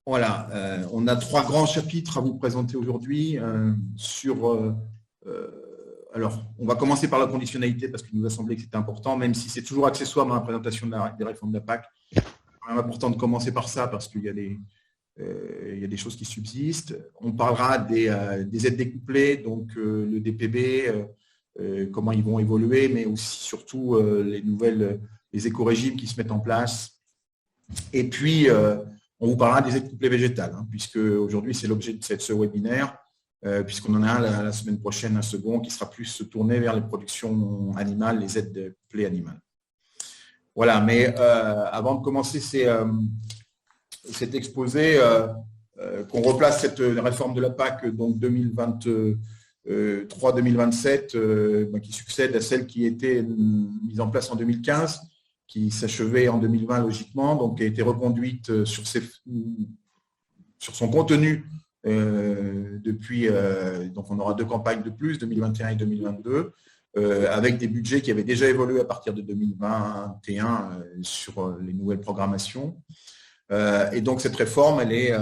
Voilà, on a trois grands chapitres à vous présenter aujourd'hui alors, on va commencer par la conditionnalité parce qu'il nous a semblé que c'était important, même si c'est toujours accessoire dans la présentation des réformes de la PAC. C'est quand même important de commencer par ça parce qu'il y a des choses qui subsistent. On parlera des aides découplées, donc le DPB, comment ils vont évoluer, mais aussi surtout les éco-régimes qui se mettent en place. Et puis, on vous parlera des aides couplées végétales, puisque aujourd'hui, c'est l'objet de ce webinaire, puisqu'on en a un la semaine prochaine, un second, qui sera plus tourné vers les productions animales, les aides couplées animales. Voilà, mais avant de commencer cet exposé, qu'on replace cette réforme de la PAC, donc 2023-2027, qui succède à celle qui était mise en place en 2015, qui s'achevait en 2020 logiquement, donc qui a été reconduite sur son contenu depuis. Donc on aura deux campagnes de plus, 2021 et 2022, avec des budgets qui avaient déjà évolué à partir de 2021 sur les nouvelles programmations. Et donc cette réforme, elle est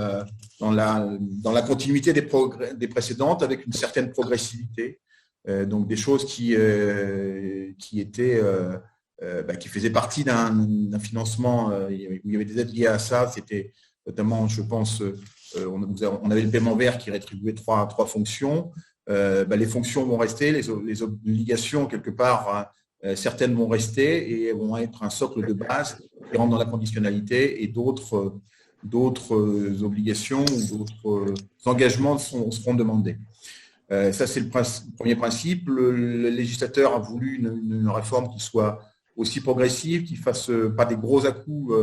dans la continuité des précédentes, avec une certaine progressivité, donc des choses qui faisaient partie d'un financement où il y avait des aides liées à ça. C'était notamment, je pense, on avait le paiement vert qui rétribuait trois fonctions. Les fonctions vont rester, les obligations, quelque part, certaines vont rester et vont être un socle de base qui rentre dans la conditionnalité, et d'autres obligations ou d'autres engagements seront demandés. Ça, c'est le premier principe. Le législateur a voulu une réforme qui soit aussi progressive, qui ne fasse pas des gros à-coups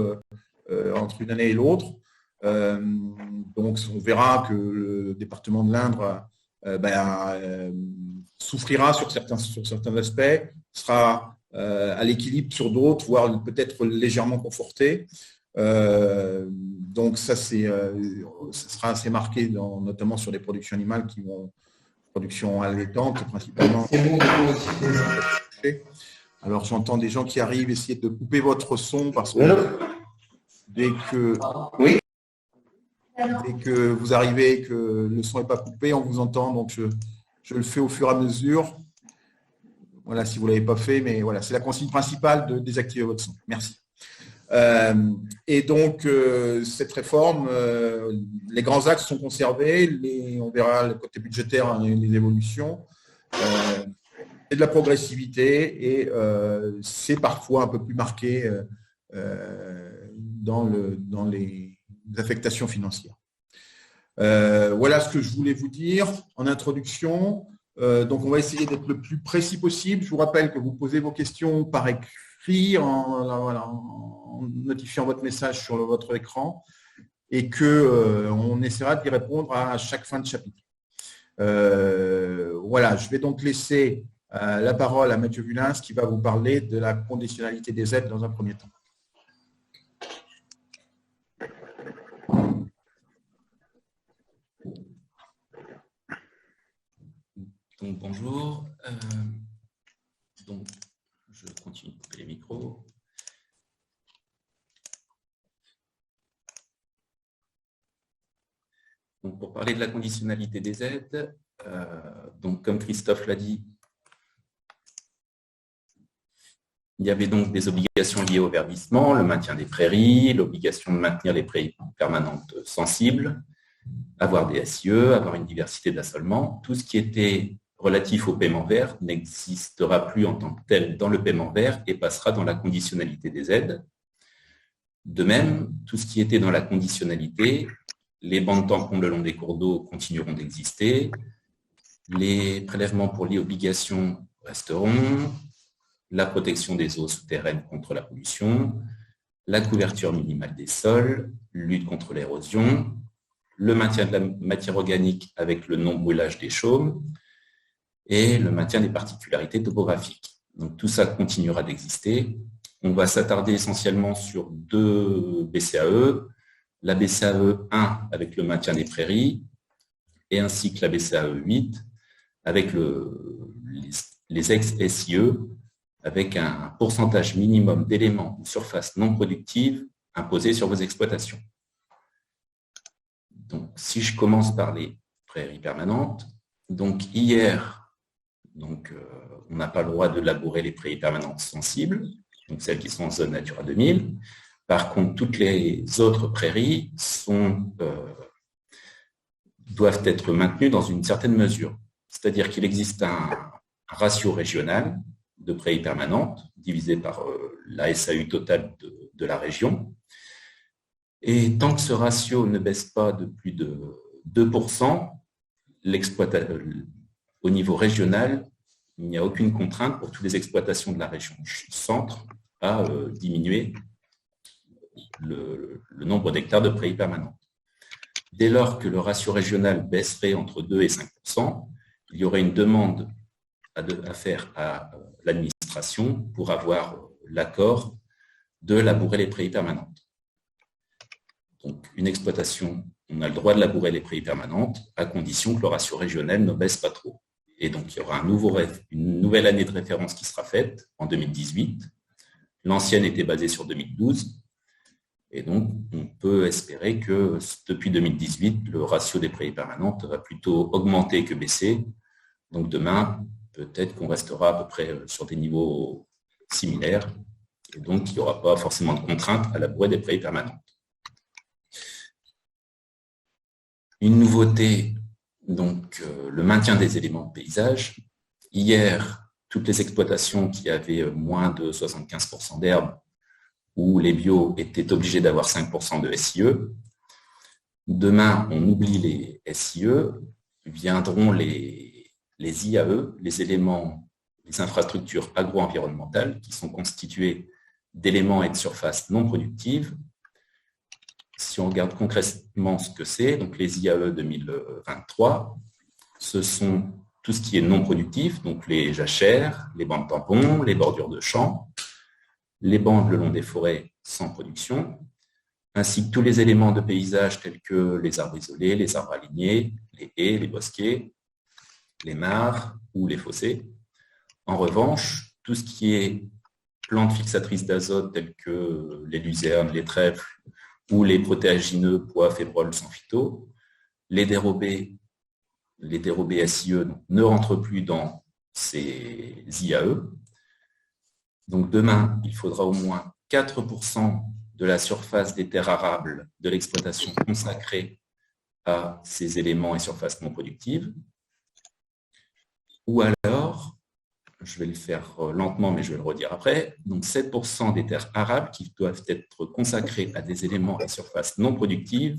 entre une année et l'autre. Donc, on verra que le département de l'Indre souffrira sur certains aspects, sera à l'équilibre sur d'autres, voire peut-être légèrement conforté. Donc, ça sera assez marqué, notamment sur les productions animales production allaitantes principalement. Alors, j'entends des gens qui arrivent, essayer de couper votre son parce que dès que vous arrivez et que le son n'est pas coupé, on vous entend. Donc, je le fais au fur et à mesure. Voilà, si vous ne l'avez pas fait, mais voilà, c'est la consigne principale de désactiver votre son. Merci. Et donc, cette réforme, les grands axes sont conservés. On verra le côté budgétaire et les évolutions. Et de la progressivité, et c'est parfois un peu plus marqué dans les affectations financières. Voilà ce que je voulais vous dire en introduction. Donc, on va essayer d'être le plus précis possible. Je vous rappelle que vous posez vos questions par écrit en notifiant votre message sur votre écran, et qu'on essaiera d'y répondre à chaque fin de chapitre. Voilà, je vais donc laisser la parole à Mathieu Vulins, qui va vous parler de la conditionnalité des aides dans un premier temps. Donc, bonjour. Donc, je continue de couper les micros. Donc, pour parler de la conditionnalité des aides, donc, comme Christophe l'a dit, il y avait donc des obligations liées au verdissement, le maintien des prairies, l'obligation de maintenir les prairies permanentes sensibles, avoir des SIE, avoir une diversité d'assolements. Tout ce qui était relatif au paiement vert n'existera plus en tant que tel dans le paiement vert et passera dans la conditionnalité des aides. De même, tout ce qui était dans la conditionnalité, les bancs de tampons le long des cours d'eau continueront d'exister, les prélèvements pour les obligations resteront, la protection des eaux souterraines contre la pollution, la couverture minimale des sols, lutte contre l'érosion, le maintien de la matière organique avec le non-brûlage des chaumes et le maintien des particularités topographiques. Donc tout ça continuera d'exister. On va s'attarder essentiellement sur deux BCAE, la BCAE 1 avec le maintien des prairies et ainsi que la BCAE 8 avec les ex-SIE avec un pourcentage minimum d'éléments ou surfaces non productives imposés sur vos exploitations. Donc, si je commence par les prairies permanentes, donc hier, on n'a pas le droit de labourer les prairies permanentes sensibles, donc celles qui sont en zone Natura 2000. Par contre, toutes les autres prairies doivent être maintenues dans une certaine mesure. C'est-à-dire qu'il existe un ratio régional de prairies permanentes divisé par la SAU totale de la région. Et tant que ce ratio ne baisse pas de plus de 2%, au niveau régional, il n'y a aucune contrainte pour toutes les exploitations de la région centre à diminuer le nombre d'hectares de prairies permanentes. Dès lors que le ratio régional baisserait entre 2 et 5%, il y aurait une demande à faire à l'administration pour avoir l'accord de labourer les prairies permanentes. Donc, une exploitation, on a le droit de labourer les prairies permanentes à condition que le ratio régional ne baisse pas trop. Et donc, il y aura une nouvelle année de référence qui sera faite en 2018. L'ancienne était basée sur 2012. Et donc, on peut espérer que depuis 2018, le ratio des prairies permanentes va plutôt augmenter que baisser. Donc, demain, peut-être qu'on restera à peu près sur des niveaux similaires. Et donc, il n'y aura pas forcément de contrainte à labourer des prairies permanentes. Une nouveauté, donc le maintien des éléments de paysage. Hier, toutes les exploitations qui avaient moins de 75% d'herbe où les bios étaient obligés d'avoir 5% de SIE. Demain, on oublie les SIE, viendront les IAE, les infrastructures agro-environnementales, qui sont constituées d'éléments et de surfaces non productives. Si on regarde concrètement ce que c'est, donc les IAE 2023, ce sont tout ce qui est non productif, donc les jachères, les bandes tampons, les bordures de champs, les bandes le long des forêts sans production, ainsi que tous les éléments de paysage tels que les arbres isolés, les arbres alignés, les haies, les bosquets, les mares ou les fossés. En revanche, tout ce qui est plantes fixatrices d'azote telles que les luzernes, les trèfles ou les protéagineux, pois, févroles sans phyto, les dérobés SIE ne rentrent plus dans ces IAE. Donc demain, il faudra au moins 4% de la surface des terres arables de l'exploitation consacrée à ces éléments et surfaces non productives. Ou alors, je vais le faire lentement, mais je vais le redire après, donc 7% des terres arables qui doivent être consacrées à des éléments et surfaces non productives,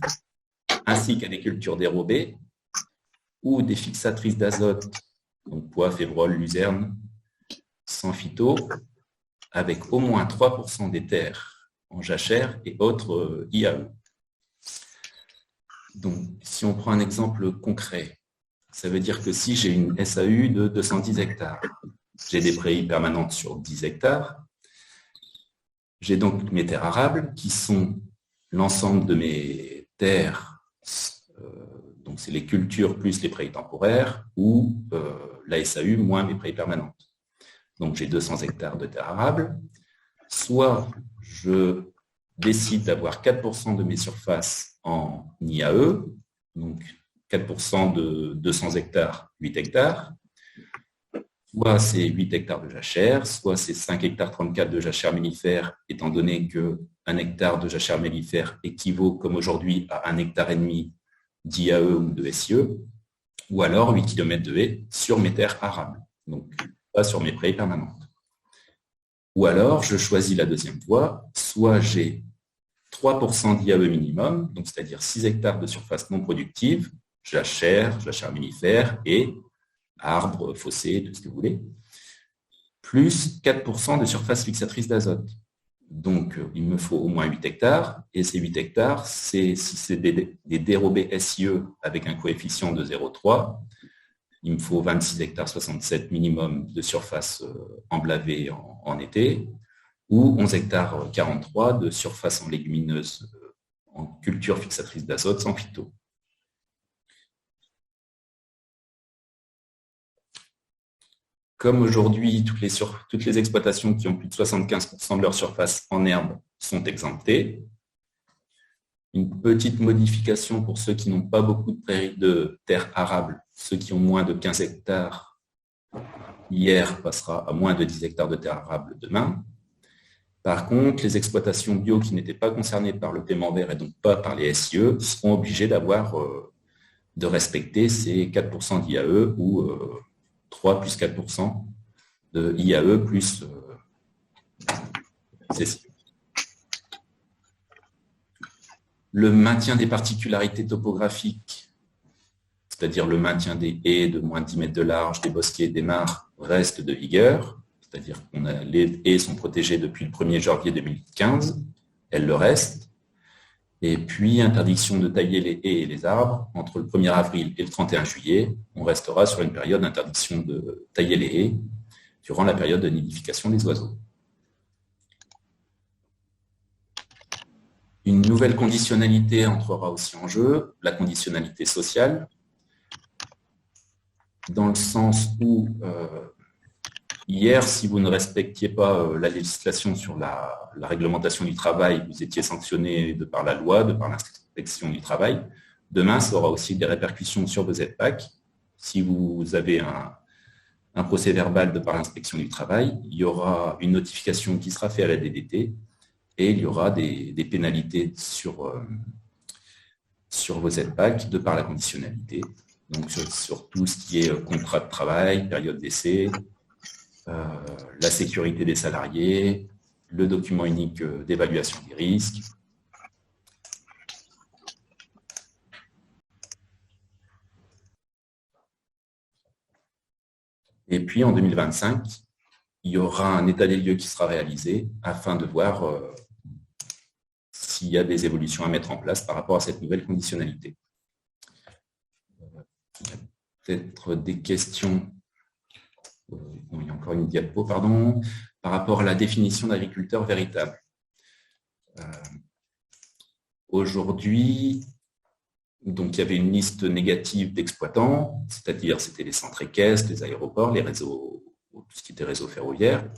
ainsi qu'à des cultures dérobées ou des fixatrices d'azote, donc pois, févroles, luzerne, sans phyto, avec au moins 3% des terres en jachère et autres IAE. Donc, si on prend un exemple concret, ça veut dire que si j'ai une SAU de 210 hectares, j'ai des prairies permanentes sur 10 hectares, j'ai donc mes terres arables qui sont l'ensemble de mes terres, donc c'est les cultures plus les prairies temporaires, ou la SAU moins mes prairies permanentes. Donc j'ai 200 hectares de terres arables. Soit je décide d'avoir 4% de mes surfaces en IAE, donc 4% de 200 hectares, 8 hectares, soit c'est 8 hectares de jachère, soit c'est 5 hectares 34 de jachère mellifère, étant donné qu'un hectare de jachère mellifère équivaut, comme aujourd'hui, à 1,5 hectare d'IAE ou de SIE, ou alors 8 km de haies sur mes terres arables, donc pas sur mes prairies permanentes. Ou alors, je choisis la deuxième voie, soit j'ai 3% d'IAE minimum, donc c'est-à-dire 6 hectares de surface non productive, jachère mellifère et arbres, fossés, tout ce que vous voulez, plus 4% de surface fixatrice d'azote. Donc, il me faut au moins 8 hectares, et ces 8 hectares, si c'est des dérobés SIE avec un coefficient de 0,3, il me faut 26 hectares 67 minimum de surface emblavée en été, ou 11 hectares 43 de surface en légumineuse en culture fixatrice d'azote sans phyto. Comme aujourd'hui, toutes les exploitations qui ont plus de 75% de leur surface en herbe sont exemptées, Une petite modification pour ceux qui n'ont pas beaucoup de prairies de terres arables, ceux qui ont moins de 15 hectares, hier passera à moins de 10 hectares de terres arables demain. Par contre, les exploitations bio qui n'étaient pas concernées par le paiement vert et donc pas par les SIE seront obligées de respecter ces 4% d'IAE ou 3 plus 4% de IAE plus CCE. Le maintien des particularités topographiques, c'est-à-dire le maintien des haies de moins de 10 mètres de large, des bosquets, des mares, reste de vigueur. C'est-à-dire que les haies sont protégées depuis le 1er janvier 2015, elles le restent. Et puis, interdiction de tailler les haies et les arbres entre le 1er avril et le 31 juillet. On restera sur une période d'interdiction de tailler les haies durant la période de nidification des oiseaux. Une nouvelle conditionnalité entrera aussi en jeu, la conditionnalité sociale, dans le sens où hier, si vous ne respectiez pas la législation sur la réglementation du travail, vous étiez sanctionné de par la loi, de par l'inspection du travail. Demain, ça aura aussi des répercussions sur vos ZPAC. Si vous avez un procès verbal de par l'inspection du travail, il y aura une notification qui sera faite à la DDT et il y aura des pénalités sur vos ZPAC de par la conditionnalité. Donc, sur tout ce qui est contrat de travail, période d'essai, la sécurité des salariés, le document unique d'évaluation des risques. Et puis, en 2025, il y aura un état des lieux qui sera réalisé afin de voir s'il y a des évolutions à mettre en place par rapport à cette nouvelle conditionnalité. Il y a peut-être des questions. Il y a encore une diapo, pardon, par rapport à la définition d'agriculteur véritable. Aujourd'hui, donc il y avait une liste négative d'exploitants, c'est-à-dire c'était les centres équestres, les aéroports, les réseaux, tout ce qui était réseau ferroviaire.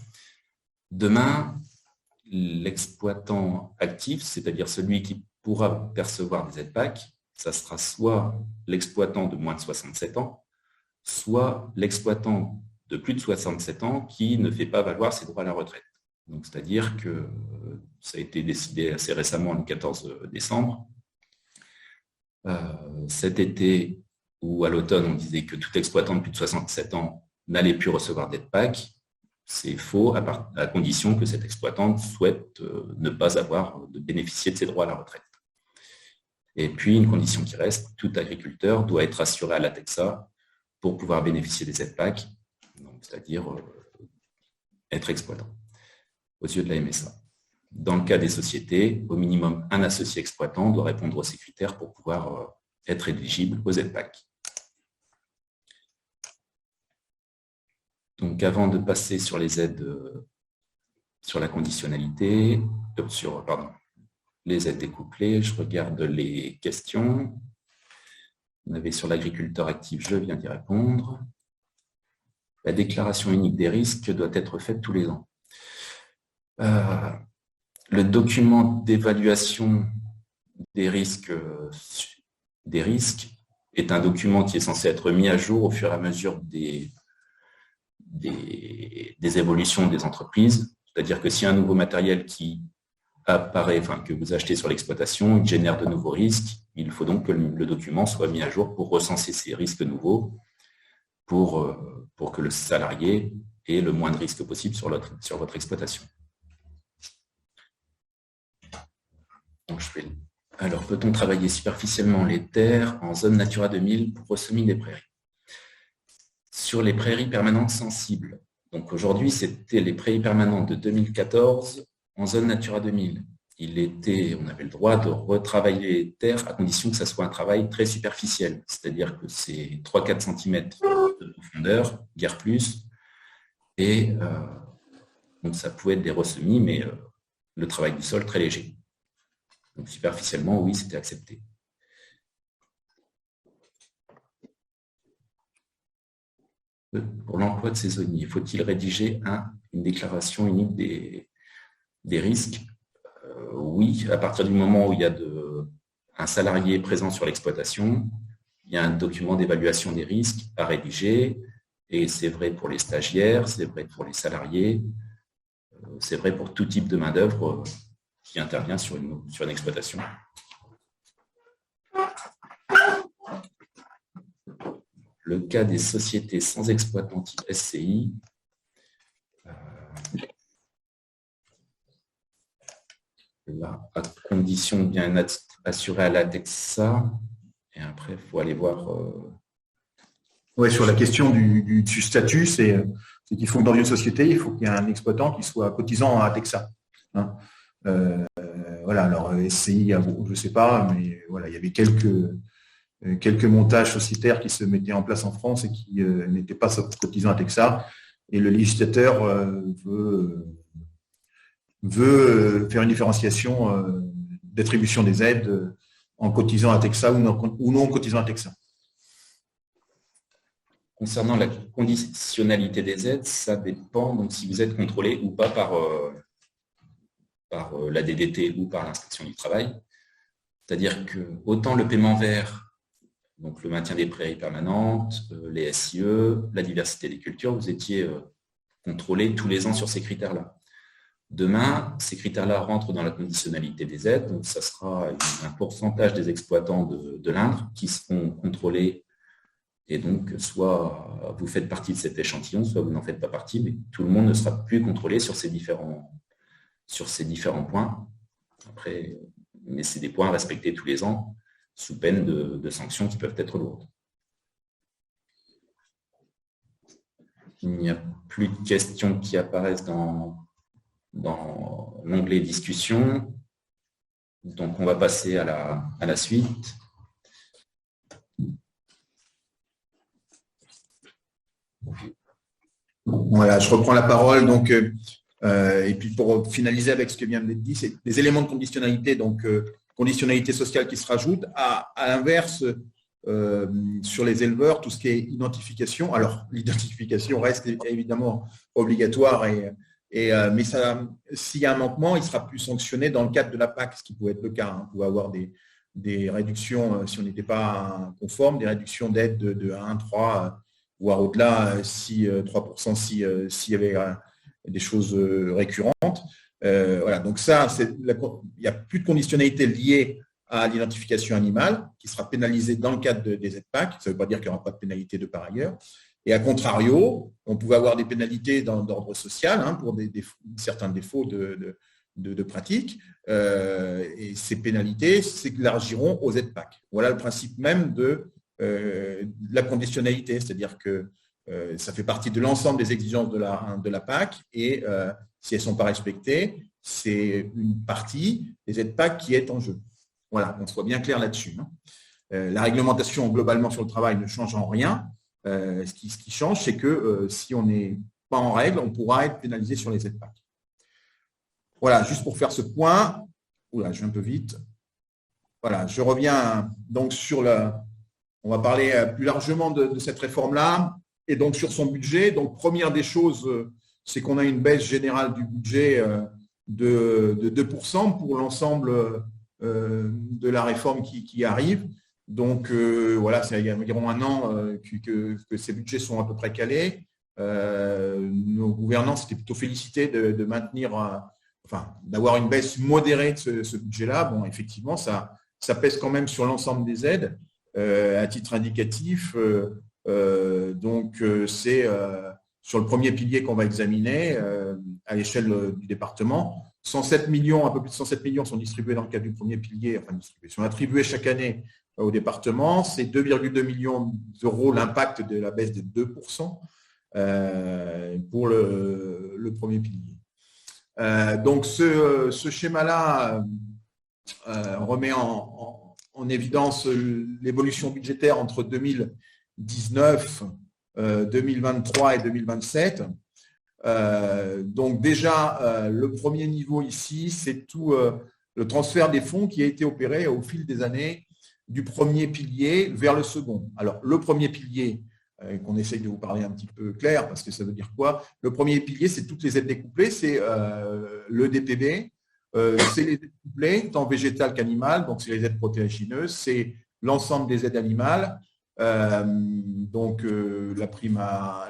Demain, l'exploitant actif, c'est-à-dire celui qui pourra percevoir des ZPAC, ça sera soit l'exploitant de moins de 67 ans, soit l'exploitant de plus de 67 ans qui ne fait pas valoir ses droits à la retraite. Donc, c'est-à-dire que ça a été décidé assez récemment, le 14 décembre. Cet été ou à l'automne, on disait que tout exploitant de plus de 67 ans n'allait plus recevoir d'aide PAC. C'est faux, à condition que cet exploitant souhaite ne pas avoir de bénéficier de ses droits à la retraite. Et puis, une condition qui reste, tout agriculteur doit être assuré à l'ATEXA pour pouvoir bénéficier des aides PAC, c'est-à-dire être exploitant aux yeux de la MSA. Dans le cas des sociétés, au minimum, un associé exploitant doit répondre à ces critères pour pouvoir être éligible aux aides PAC. Donc, avant de passer sur les aides, sur la conditionnalité, les aides découplées, je regarde les questions. On avait sur l'agriculteur actif, je viens d'y répondre. La déclaration unique des risques doit être faite tous les ans. Le document d'évaluation des risques est un document qui est censé être mis à jour au fur et à mesure des évolutions des entreprises. C'est-à-dire que s'il y a un nouveau matériel qui apparaît, que vous achetez sur l'exploitation, il génère de nouveaux risques, il faut donc que le document soit mis à jour pour recenser ces risques nouveaux, pour que le salarié ait le moins de risques possible sur votre exploitation. Donc, alors, peut-on travailler superficiellement les terres en zone Natura 2000 pour ressemis des prairies? Sur les prairies permanentes sensibles, donc aujourd'hui, c'était les prairies permanentes de 2014 en zone Natura 2000. On avait le droit de retravailler les terres à condition que ça soit un travail très superficiel, c'est-à-dire que c'est 3-4 cm de profondeur, guère plus, et donc ça pouvait être des ressemis, mais le travail du sol très léger. Donc superficiellement, oui, c'était accepté. Pour l'emploi de saisonniers, faut-il rédiger une déclaration unique des risques? Oui, à partir du moment où il y a un salarié présent sur l'exploitation, il y a un document d'évaluation des risques à rédiger, et c'est vrai pour les stagiaires, c'est vrai pour les salariés, c'est vrai pour tout type de main-d'œuvre qui intervient sur une exploitation. Le cas des sociétés sans exploitant type SCI, là, à condition de bien être assuré à l'ATEXA, et après, il faut aller voir. Ouais, sur la question du statut, c'est qu'il faut que dans une société, il faut qu'il y ait un exploitant qui soit cotisant à ATEXA. Hein. Voilà, alors SCI, je ne sais pas, mais voilà, il y avait quelques montages sociétaires qui se mettaient en place en France et qui n'étaient pas cotisants à ATEXA. Et le législateur veut faire une différenciation d'attribution des aides en cotisant à ATEXA ou non cotisant à ATEXA. Concernant la conditionnalité des aides, ça dépend donc si vous êtes contrôlé ou pas par la DDT ou par l'inspection du travail. C'est-à-dire que autant le paiement vert, donc le maintien des prairies permanentes, les SIE, la diversité des cultures, vous étiez contrôlé tous les ans sur ces critères-là. Demain, ces critères-là rentrent dans la conditionnalité des aides, donc ça sera un pourcentage des exploitants de l'Indre qui seront contrôlés. Et donc, soit vous faites partie de cet échantillon, soit vous n'en faites pas partie, mais tout le monde ne sera plus contrôlé sur ces différents points. Après, mais c'est des points à respecter tous les ans, sous peine de sanctions qui peuvent être lourdes. Il n'y a plus de questions qui apparaissent dans l'onglet discussion. Donc, on va passer à la suite. Voilà, je reprends la parole. Donc, et puis pour finaliser avec ce que vient d'être dit, c'est des éléments de conditionnalité, donc conditionnalité sociale qui se rajoutent. À l'inverse, sur les éleveurs, tout ce qui est identification. Alors, l'identification reste évidemment obligatoire, mais s'il y a un manquement, il sera plus sanctionné dans le cadre de la PAC, ce qui peut être le cas. On pouvait avoir des réductions, si on n'était pas conforme, des réductions d'aide de 1, 3, voire au-delà, 3% s'il y avait des choses récurrentes. Voilà, donc ça, il n'y a plus de conditionnalité liée à l'identification animale qui sera pénalisée dans le cadre des aides PAC. Ça ne veut pas dire qu'il n'y aura pas de pénalité de par ailleurs. Et à contrario, on pouvait avoir des pénalités d'ordre social pour certains défauts de pratique. Et ces pénalités s'élargiront aux aides PAC. Voilà le principe même de la conditionnalité, c'est-à-dire que ça fait partie de l'ensemble des exigences de la PAC et si elles ne sont pas respectées, c'est une partie des aides PAC qui est en jeu. Voilà, qu'on soit bien clair là-dessus. La réglementation globalement sur le travail ne change en rien. Ce qui change, c'est que si on n'est pas en règle, on pourra être pénalisé sur les aides PAC. Voilà, juste pour faire ce point. Oula, je vais un peu vite. Voilà, je reviens donc on va parler plus largement de cette réforme-là et donc sur son budget. Donc, première des choses, c'est qu'on a une baisse générale du budget de 2% pour l'ensemble de la réforme qui arrive. Donc, voilà, c'est il y a environ un an que ces budgets sont à peu près calés. Nos gouvernants s'étaient plutôt félicités de maintenir, d'avoir une baisse modérée de ce budget-là. Bon, effectivement, ça pèse quand même sur l'ensemble des aides. À titre indicatif, donc c'est sur le premier pilier qu'on va examiner à l'échelle du département. 107 millions, un peu plus de 107 millions sont distribués dans le cadre du premier pilier, sont attribués chaque année au département. C'est 2,2 millions d'euros l'impact de la baisse de 2% pour le premier pilier. Donc ce schéma-là remet en évidence l'évolution budgétaire entre 2019, 2023 et 2027. Donc déjà, le premier niveau ici, c'est tout le transfert des fonds qui a été opéré au fil des années du premier pilier vers le second. Alors, le premier pilier, qu'on essaye de vous parler un petit peu clair, parce que ça veut dire quoi? Le premier pilier, c'est toutes les aides découplées, c'est le DPB, C'est les aides couplées, tant végétales qu'animales, donc c'est les aides protéagineuses, c'est l'ensemble des aides animales, donc la prime à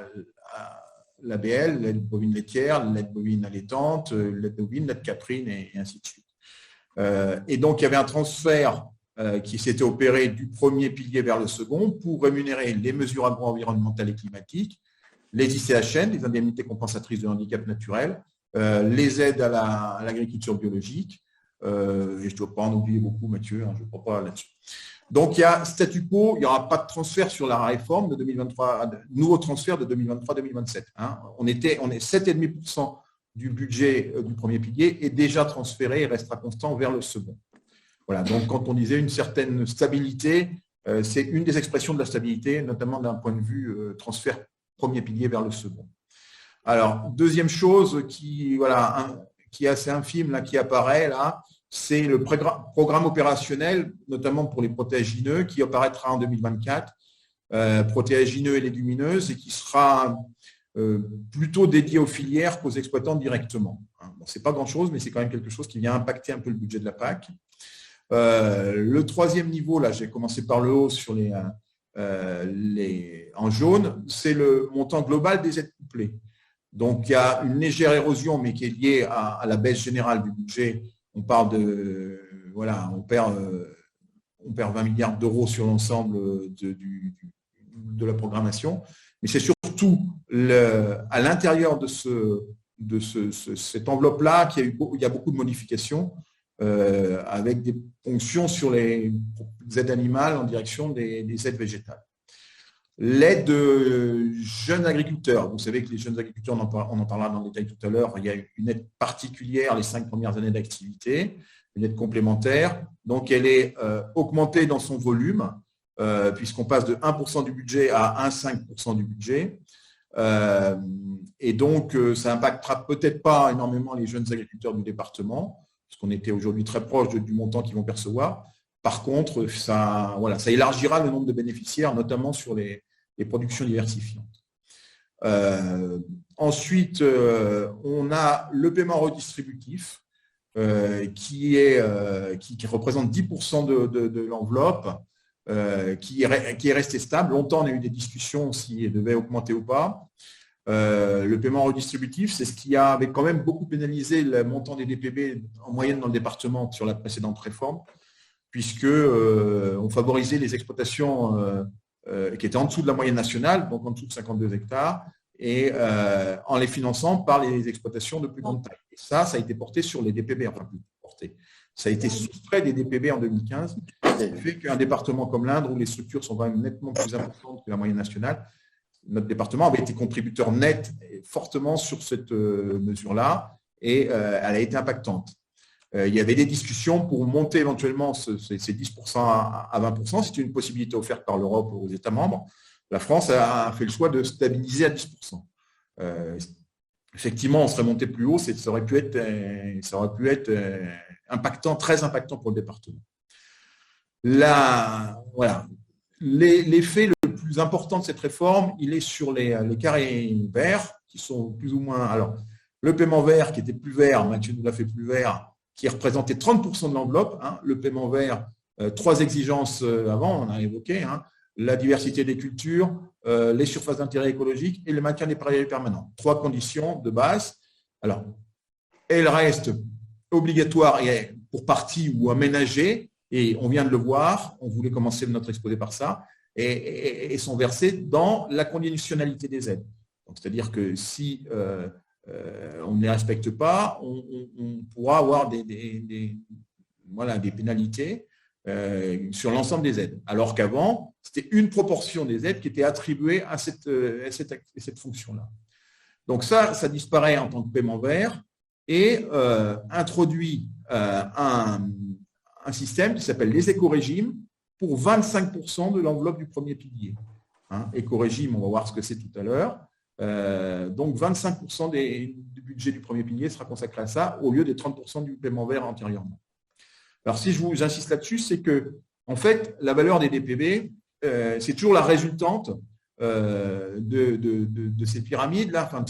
l'ABL, l'aide bovine laitière, l'aide bovine allaitante, l'aide bovine, l'aide caprine et ainsi de suite. Et donc, il y avait un transfert qui s'était opéré du premier pilier vers le second pour rémunérer les mesures agro-environnementales et climatiques, les ICHN, les indemnités compensatrices de handicap naturel, les aides à l'agriculture biologique, et je ne dois pas en oublier beaucoup, Mathieu, hein, je ne crois pas là-dessus. Donc, il y a statu quo, il n'y aura pas de transfert sur la réforme de 2023, nouveau transfert de 2023-2027. Hein. On est 7,5% du budget du premier pilier est déjà transféré et restera constant vers le second. Voilà, donc quand on disait une certaine stabilité, c'est une des expressions de la stabilité, notamment d'un point de vue transfert premier pilier vers le second. Alors, deuxième chose qui est assez infime, là, qui apparaît là, c'est le programme opérationnel, notamment pour les protéagineux, qui apparaîtra en 2024, protéagineux et légumineuses, et qui sera plutôt dédié aux filières qu'aux exploitants directement. Bon, ce n'est pas grand-chose, mais c'est quand même quelque chose qui vient impacter un peu le budget de la PAC. Le troisième niveau, là, j'ai commencé par le haut sur en jaune, c'est le montant global des aides couplées. Donc, il y a une légère érosion, mais qui est liée à la baisse générale du budget. On parle on perd 20 milliards d'euros sur l'ensemble de la programmation. Mais c'est surtout à l'intérieur de cette enveloppe-là qu'il y a beaucoup de modifications avec des ponctions sur les aides animales en direction des aides végétales. L'aide jeunes agriculteurs. Vous savez que les jeunes agriculteurs, on en parlera dans le détail tout à l'heure, il y a une aide particulière les 5 premières années d'activité, une aide complémentaire. Donc, elle est augmentée dans son volume, puisqu'on passe de 1% du budget à 1,5% du budget. Et donc, ça n'impactera peut-être pas énormément les jeunes agriculteurs du département, parce qu'on était aujourd'hui très proche du montant qu'ils vont percevoir. Par contre, ça élargira le nombre de bénéficiaires, notamment sur les productions diversifiantes. Ensuite, on a le paiement redistributif qui représente 10% de l'enveloppe, qui est resté stable. Longtemps, on a eu des discussions s'il devait augmenter ou pas. Le paiement redistributif, c'est ce qui avait quand même beaucoup pénalisé le montant des DPB en moyenne dans le département sur la précédente réforme, puisqu'on favorisait les exploitations qui étaient en dessous de la moyenne nationale, donc en dessous de 52 hectares, et en les finançant par les exploitations de plus grande taille. Et ça a été porté sur les DPB, enfin plus porté. Ça a été soustrait des DPB en 2015, ce qui fait qu'un département comme l'Indre, où les structures sont quand même nettement plus importantes que la moyenne nationale, notre département avait été contributeur net et fortement sur cette mesure-là, et elle a été impactante. Il y avait des discussions pour monter éventuellement ces 10% à 20%. C'est une possibilité offerte par l'Europe aux États membres. La France a fait le choix de stabiliser à 10%. Effectivement, on serait monté plus haut, ça aurait pu être impactant, très impactant pour le département. L'effet le plus important de cette réforme, il est sur les carrés verts, qui sont plus ou moins… Alors, le paiement vert, qui était plus vert, Mathieu nous l'a fait plus vert, qui représentait 30% de l'enveloppe. Hein, le paiement vert, 3 exigences avant, on a évoqué, hein, la diversité des cultures, les surfaces d'intérêt écologique et le maintien des prairies permanents. 3 conditions de base. Alors, elles restent obligatoires et pour partie ou aménagées, et on vient de le voir, on voulait commencer notre exposé par ça, et sont versées dans la conditionnalité des aides. C'est-à-dire que si on ne les respecte pas, on pourra avoir des pénalités sur l'ensemble des aides. Alors qu'avant, c'était une proportion des aides qui était attribuée à cette fonction-là. Donc ça disparaît en tant que paiement vert et introduit un système qui s'appelle les éco-régimes pour 25% de l'enveloppe du premier pilier. Hein, éco-régime, on va voir ce que c'est tout à l'heure. Donc 25% du budget du premier pilier sera consacré à ça au lieu des 30% du paiement vert antérieurement. Alors si j'insiste là-dessus, c'est que en fait la valeur des DPB, c'est toujours la résultante de ces pyramides là, enfin,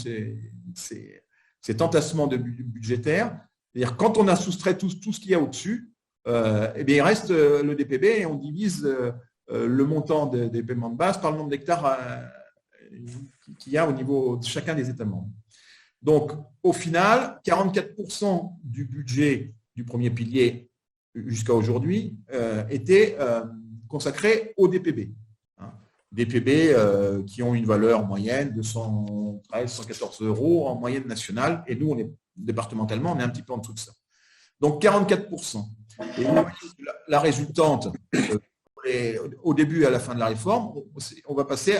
cet entassement budgétaire. C'est-à-dire quand on a soustrait tout ce qu'il y a au-dessus, eh bien, il reste le DPB et on divise le montant des paiements de base par le nombre d'hectares qu'il y a au niveau de chacun des États membres. Donc, au final, 44% du budget du premier pilier jusqu'à aujourd'hui était consacré au DPB. DPB qui ont une valeur moyenne de 113, 114 euros en moyenne nationale. Et nous, départementalement, on est un petit peu en dessous de ça. Donc, 44%. Et la résultante, au début et à la fin de la réforme, on va passer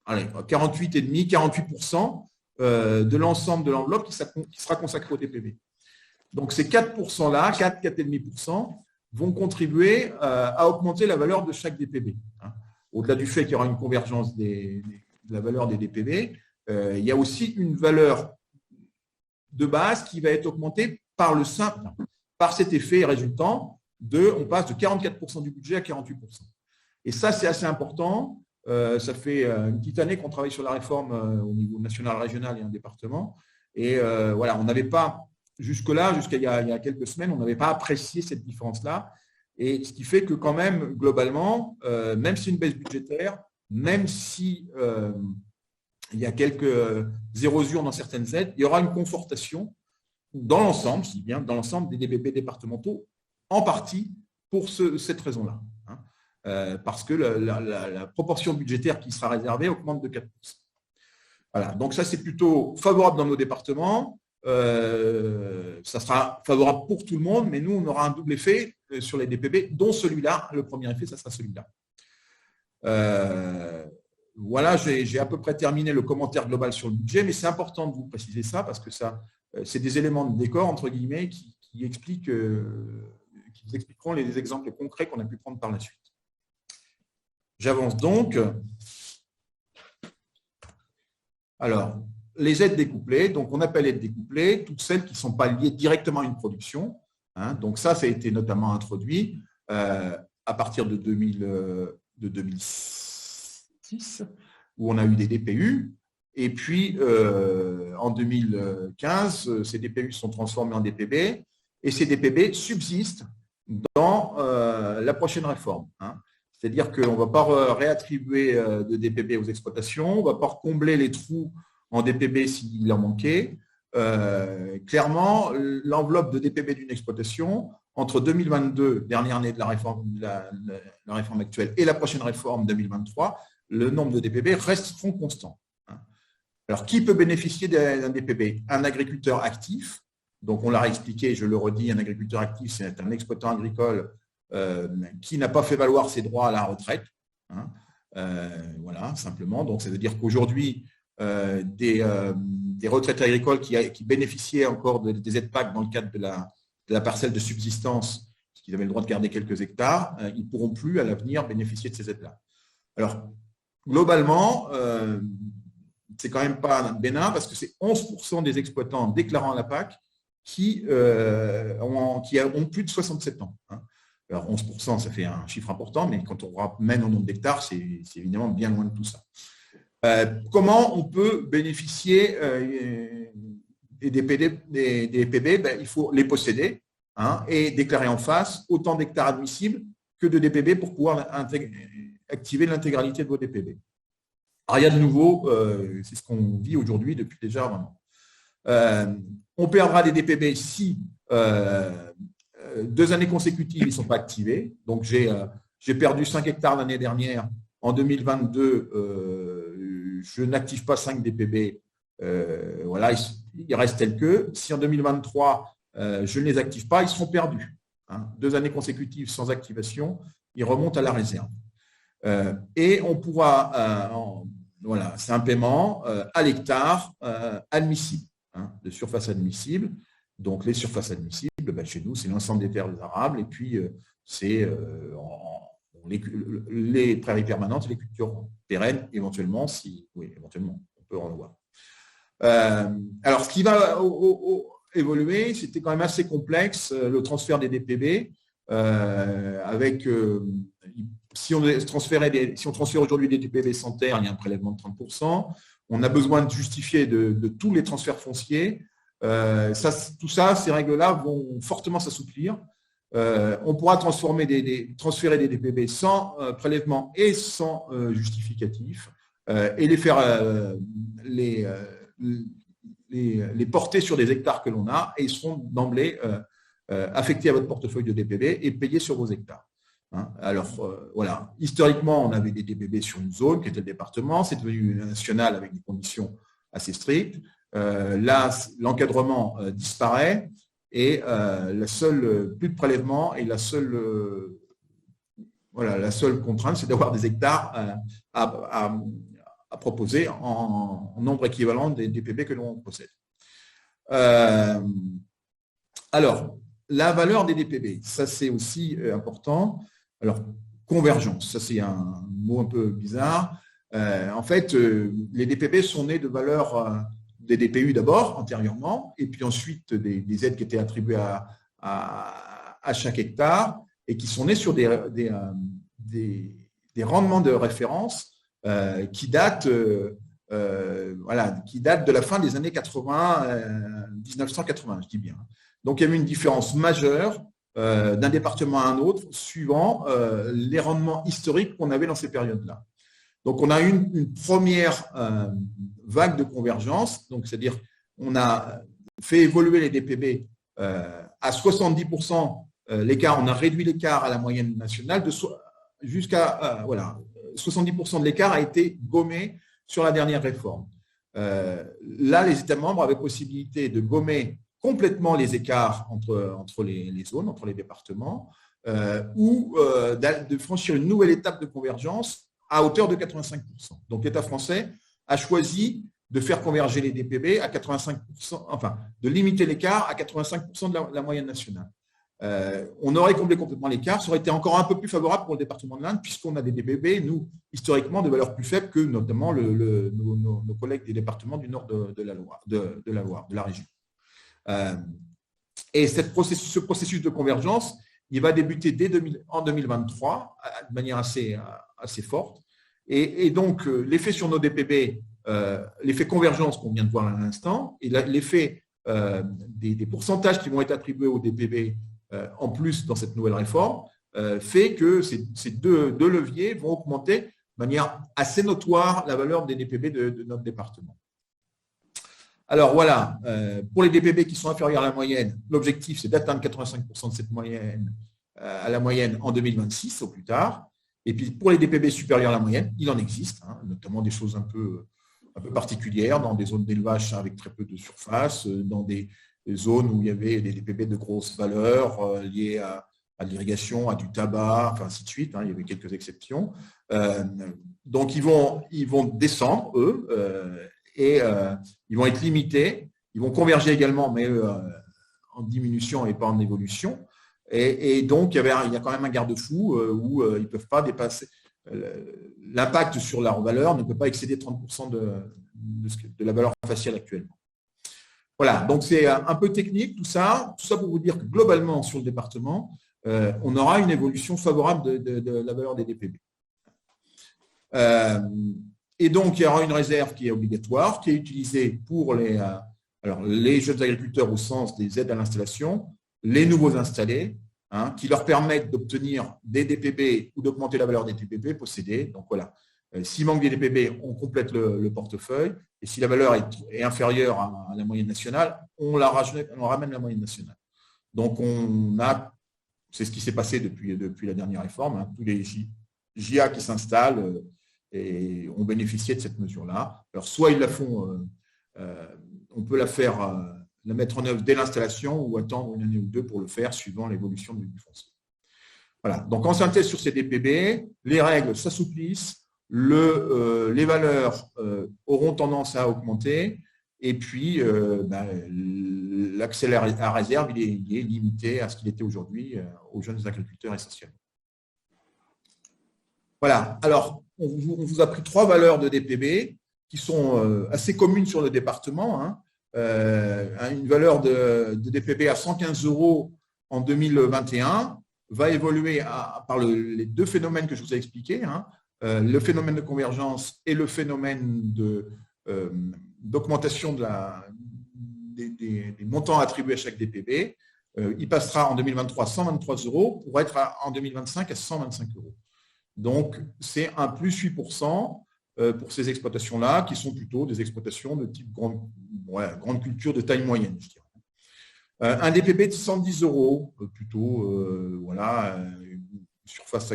à 48,5%, 48% de l'ensemble de l'enveloppe qui sera consacrée au DPB. Donc, ces 4%-là, 4,5%, vont contribuer à augmenter la valeur de chaque DPB. Au-delà du fait qu'il y aura une convergence de la valeur des DPB, il y a aussi une valeur de base qui va être augmentée par cet effet résultant on passe de 44% du budget à 48%. Et ça, c'est assez important. Ça fait une petite année qu'on travaille sur la réforme au niveau national, régional et en département. Et voilà, on n'avait pas, jusqu'à il y a quelques semaines, on n'avait pas apprécié cette différence-là. Et ce qui fait que quand même, globalement, même si c'est une baisse budgétaire, même si il y a quelques érosions dans certaines aides, il y aura une confortation dans l'ensemble, si bien dans l'ensemble des DPB départementaux, en partie pour cette raison-là. Parce que la proportion budgétaire qui sera réservée augmente de 4%. Voilà, donc ça, c'est plutôt favorable dans nos départements. Ça sera favorable pour tout le monde, mais nous, on aura un double effet sur les DPB, dont celui-là. Le premier effet, ça sera celui-là. Voilà, j'ai à peu près terminé le commentaire global sur le budget, mais c'est important de vous préciser ça parce que c'est des éléments de décor, entre guillemets, qui vous expliqueront les exemples concrets qu'on a pu prendre par la suite. J'avance donc. Alors, les aides découplées, donc on appelle aides découplées toutes celles qui ne sont pas liées directement à une production. Donc ça a été notamment introduit à partir de 2006, où on a eu des DPU. Et puis, en 2015, ces DPU sont transformés en DPB et ces DPB subsistent dans la prochaine réforme. C'est-à-dire qu'on ne va pas réattribuer de DPB aux exploitations, on ne va pas combler les trous en DPB s'il en manquait. Clairement, l'enveloppe de DPB d'une exploitation, entre 2022, dernière année de la réforme actuelle, et la prochaine réforme 2023, le nombre de DPB resteront constants. Alors, qui peut bénéficier d'un DPB? Un agriculteur actif. Donc, on l'a expliqué, je le redis, un agriculteur actif, c'est un exploitant agricole qui n'a pas fait valoir ses droits à la retraite. Voilà, simplement. Donc, ça veut dire qu'aujourd'hui, des retraités agricoles qui bénéficiaient encore des aides PAC dans le cadre de la parcelle de subsistance, parce qu'ils avaient le droit de garder quelques hectares, ils ne pourront plus à l'avenir bénéficier de ces aides-là. Alors, globalement, c'est quand même pas bénin parce que c'est 11% des exploitants déclarant la PAC qui ont plus de 67 ans. Alors, 11%, ça fait un chiffre important, mais quand on ramène au nombre d'hectares, c'est évidemment bien loin de tout ça. Comment on peut bénéficier des DPB? Il faut les posséder et déclarer en face autant d'hectares admissibles que de DPB pour pouvoir activer l'intégralité de vos DPB. Alors, il y a de nouveau, c'est ce qu'on vit aujourd'hui depuis déjà un moment. On perdra des DPB si 2 années consécutives, ils ne sont pas activés. Donc, j'ai perdu 5 hectares l'année dernière. En 2022, je n'active pas 5 DPB. Voilà, ils restent tels que. Si en 2023, je ne les active pas, ils seront perdus. 2 années consécutives sans activation, ils remontent à la réserve. Et on pourra, voilà, c'est un paiement à l'hectare admissible, de surface admissible. Donc, les surfaces admissibles, chez nous, c'est l'ensemble des terres arables et puis c'est les prairies permanentes et les cultures pérennes, éventuellement, éventuellement, on peut en avoir. Alors, ce qui va évoluer, c'était quand même assez complexe, le transfert des DPB, avec, si on transfère aujourd'hui des DPB sans terre, il y a un prélèvement de 30%. On a besoin de justifier de tous les transferts fonciers. Tout ça, ces règles-là vont fortement s'assouplir. On pourra transférer des DPB sans prélèvement et sans justificatif et les faire les porter sur des hectares que l'on a et ils seront d'emblée affectés à votre portefeuille de DPB et payés sur vos hectares. Alors, voilà, historiquement, on avait des DPB sur une zone qui était le département, c'est devenu national avec des conditions assez strictes. Là, l'encadrement disparaît et plus de prélèvement et la seule contrainte, c'est d'avoir des hectares à proposer en nombre équivalent des DPB que l'on possède. Alors, la valeur des DPB, ça c'est aussi important. Alors, convergence, ça c'est un mot un peu bizarre. En fait, les DPB sont nés de valeurs des DPU d'abord, antérieurement, et puis ensuite des aides qui étaient attribuées à chaque hectare et qui sont nés sur des rendements de référence qui datent de la fin des années 1980, je dis bien. Donc, il y avait une différence majeure d'un département à un autre suivant les rendements historiques qu'on avait dans ces périodes-là. Donc, on a eu une première vague de convergence, donc c'est-à-dire on a fait évoluer les DPB à 70% l'écart, on a réduit l'écart à la moyenne nationale jusqu'à 70% de l'écart a été gommé sur la dernière réforme. Là, les États membres avaient possibilité de gommer complètement les écarts entre les zones, entre les départements, ou de franchir une nouvelle étape de convergence à hauteur de 85%. Donc, l'État français a choisi de faire converger les DPB à 85%, enfin, de limiter l'écart à 85% de la moyenne nationale. On aurait comblé complètement l'écart, ça aurait été encore un peu plus favorable pour le département de l'Indre, puisqu'on a des DPB, nous, historiquement, de valeurs plus faibles que notamment nos collègues des départements du nord de la Loire, de la région. Et ce processus de convergence, il va débuter en 2023 de manière assez forte. Et donc, l'effet sur nos DPB, l'effet convergence qu'on vient de voir à l'instant, et l'effet des pourcentages qui vont être attribués aux DPB en plus dans cette nouvelle réforme, fait que ces deux leviers vont augmenter de manière assez notoire la valeur des DPB de notre département. Alors voilà, pour les DPB qui sont inférieurs à la moyenne, l'objectif c'est d'atteindre 85% de cette moyenne à la moyenne en 2026 au plus tard. Et puis pour les DPB supérieurs à la moyenne, il en existe, notamment des choses un peu particulières dans des zones d'élevage avec très peu de surface, dans des zones où il y avait des DPB de grosse valeur liées à l'irrigation, à du tabac, enfin ainsi de suite. Il y avait quelques exceptions. Donc ils vont descendre eux. Et ils vont être limités, ils vont converger également, mais en diminution et pas en évolution. Et donc, il y a quand même un garde-fou où ils ne peuvent pas dépasser. L'impact sur leur valeur ne peut pas excéder 30% de la valeur faciale actuellement. Voilà, donc c'est un peu technique tout ça pour vous dire que globalement, sur le département, on aura une évolution favorable de la valeur des DPB. Et donc, il y aura une réserve qui est obligatoire, qui est utilisée pour les jeunes agriculteurs au sens des aides à l'installation, les nouveaux installés, qui leur permettent d'obtenir des DPB ou d'augmenter la valeur des DPB possédés. Donc voilà, s'il manque des DPB, on complète le portefeuille. Et si la valeur est inférieure à la moyenne nationale, on ramène la moyenne nationale. Donc, c'est ce qui s'est passé depuis la dernière réforme. Tous les JA qui s'installent et ont bénéficié de cette mesure-là. Alors, soit ils la font, on peut la mettre en œuvre dès l'installation ou attendre une année ou deux pour le faire, suivant l'évolution du foncier. Voilà. Donc, en synthèse sur ces DPB, les règles s'assouplissent, les valeurs auront tendance à augmenter, et puis l'accès à la réserve, il est limité à ce qu'il était aujourd'hui aux jeunes agriculteurs essentiellement. Voilà. Alors, on vous a pris 3 valeurs de DPB qui sont assez communes sur le département. Une valeur de DPB à 115 € en 2021 va évoluer par les 2 phénomènes que je vous ai expliqués, le phénomène de convergence et le phénomène d'augmentation des montants attribués à chaque DPB. Il passera en 2023 à 123 € pour être en 2025 à 125 €. Donc, c'est un plus 8% pour ces exploitations-là, qui sont plutôt des exploitations de type grande culture de taille moyenne, je dirais. Un DPB de 110 €, plutôt, une surface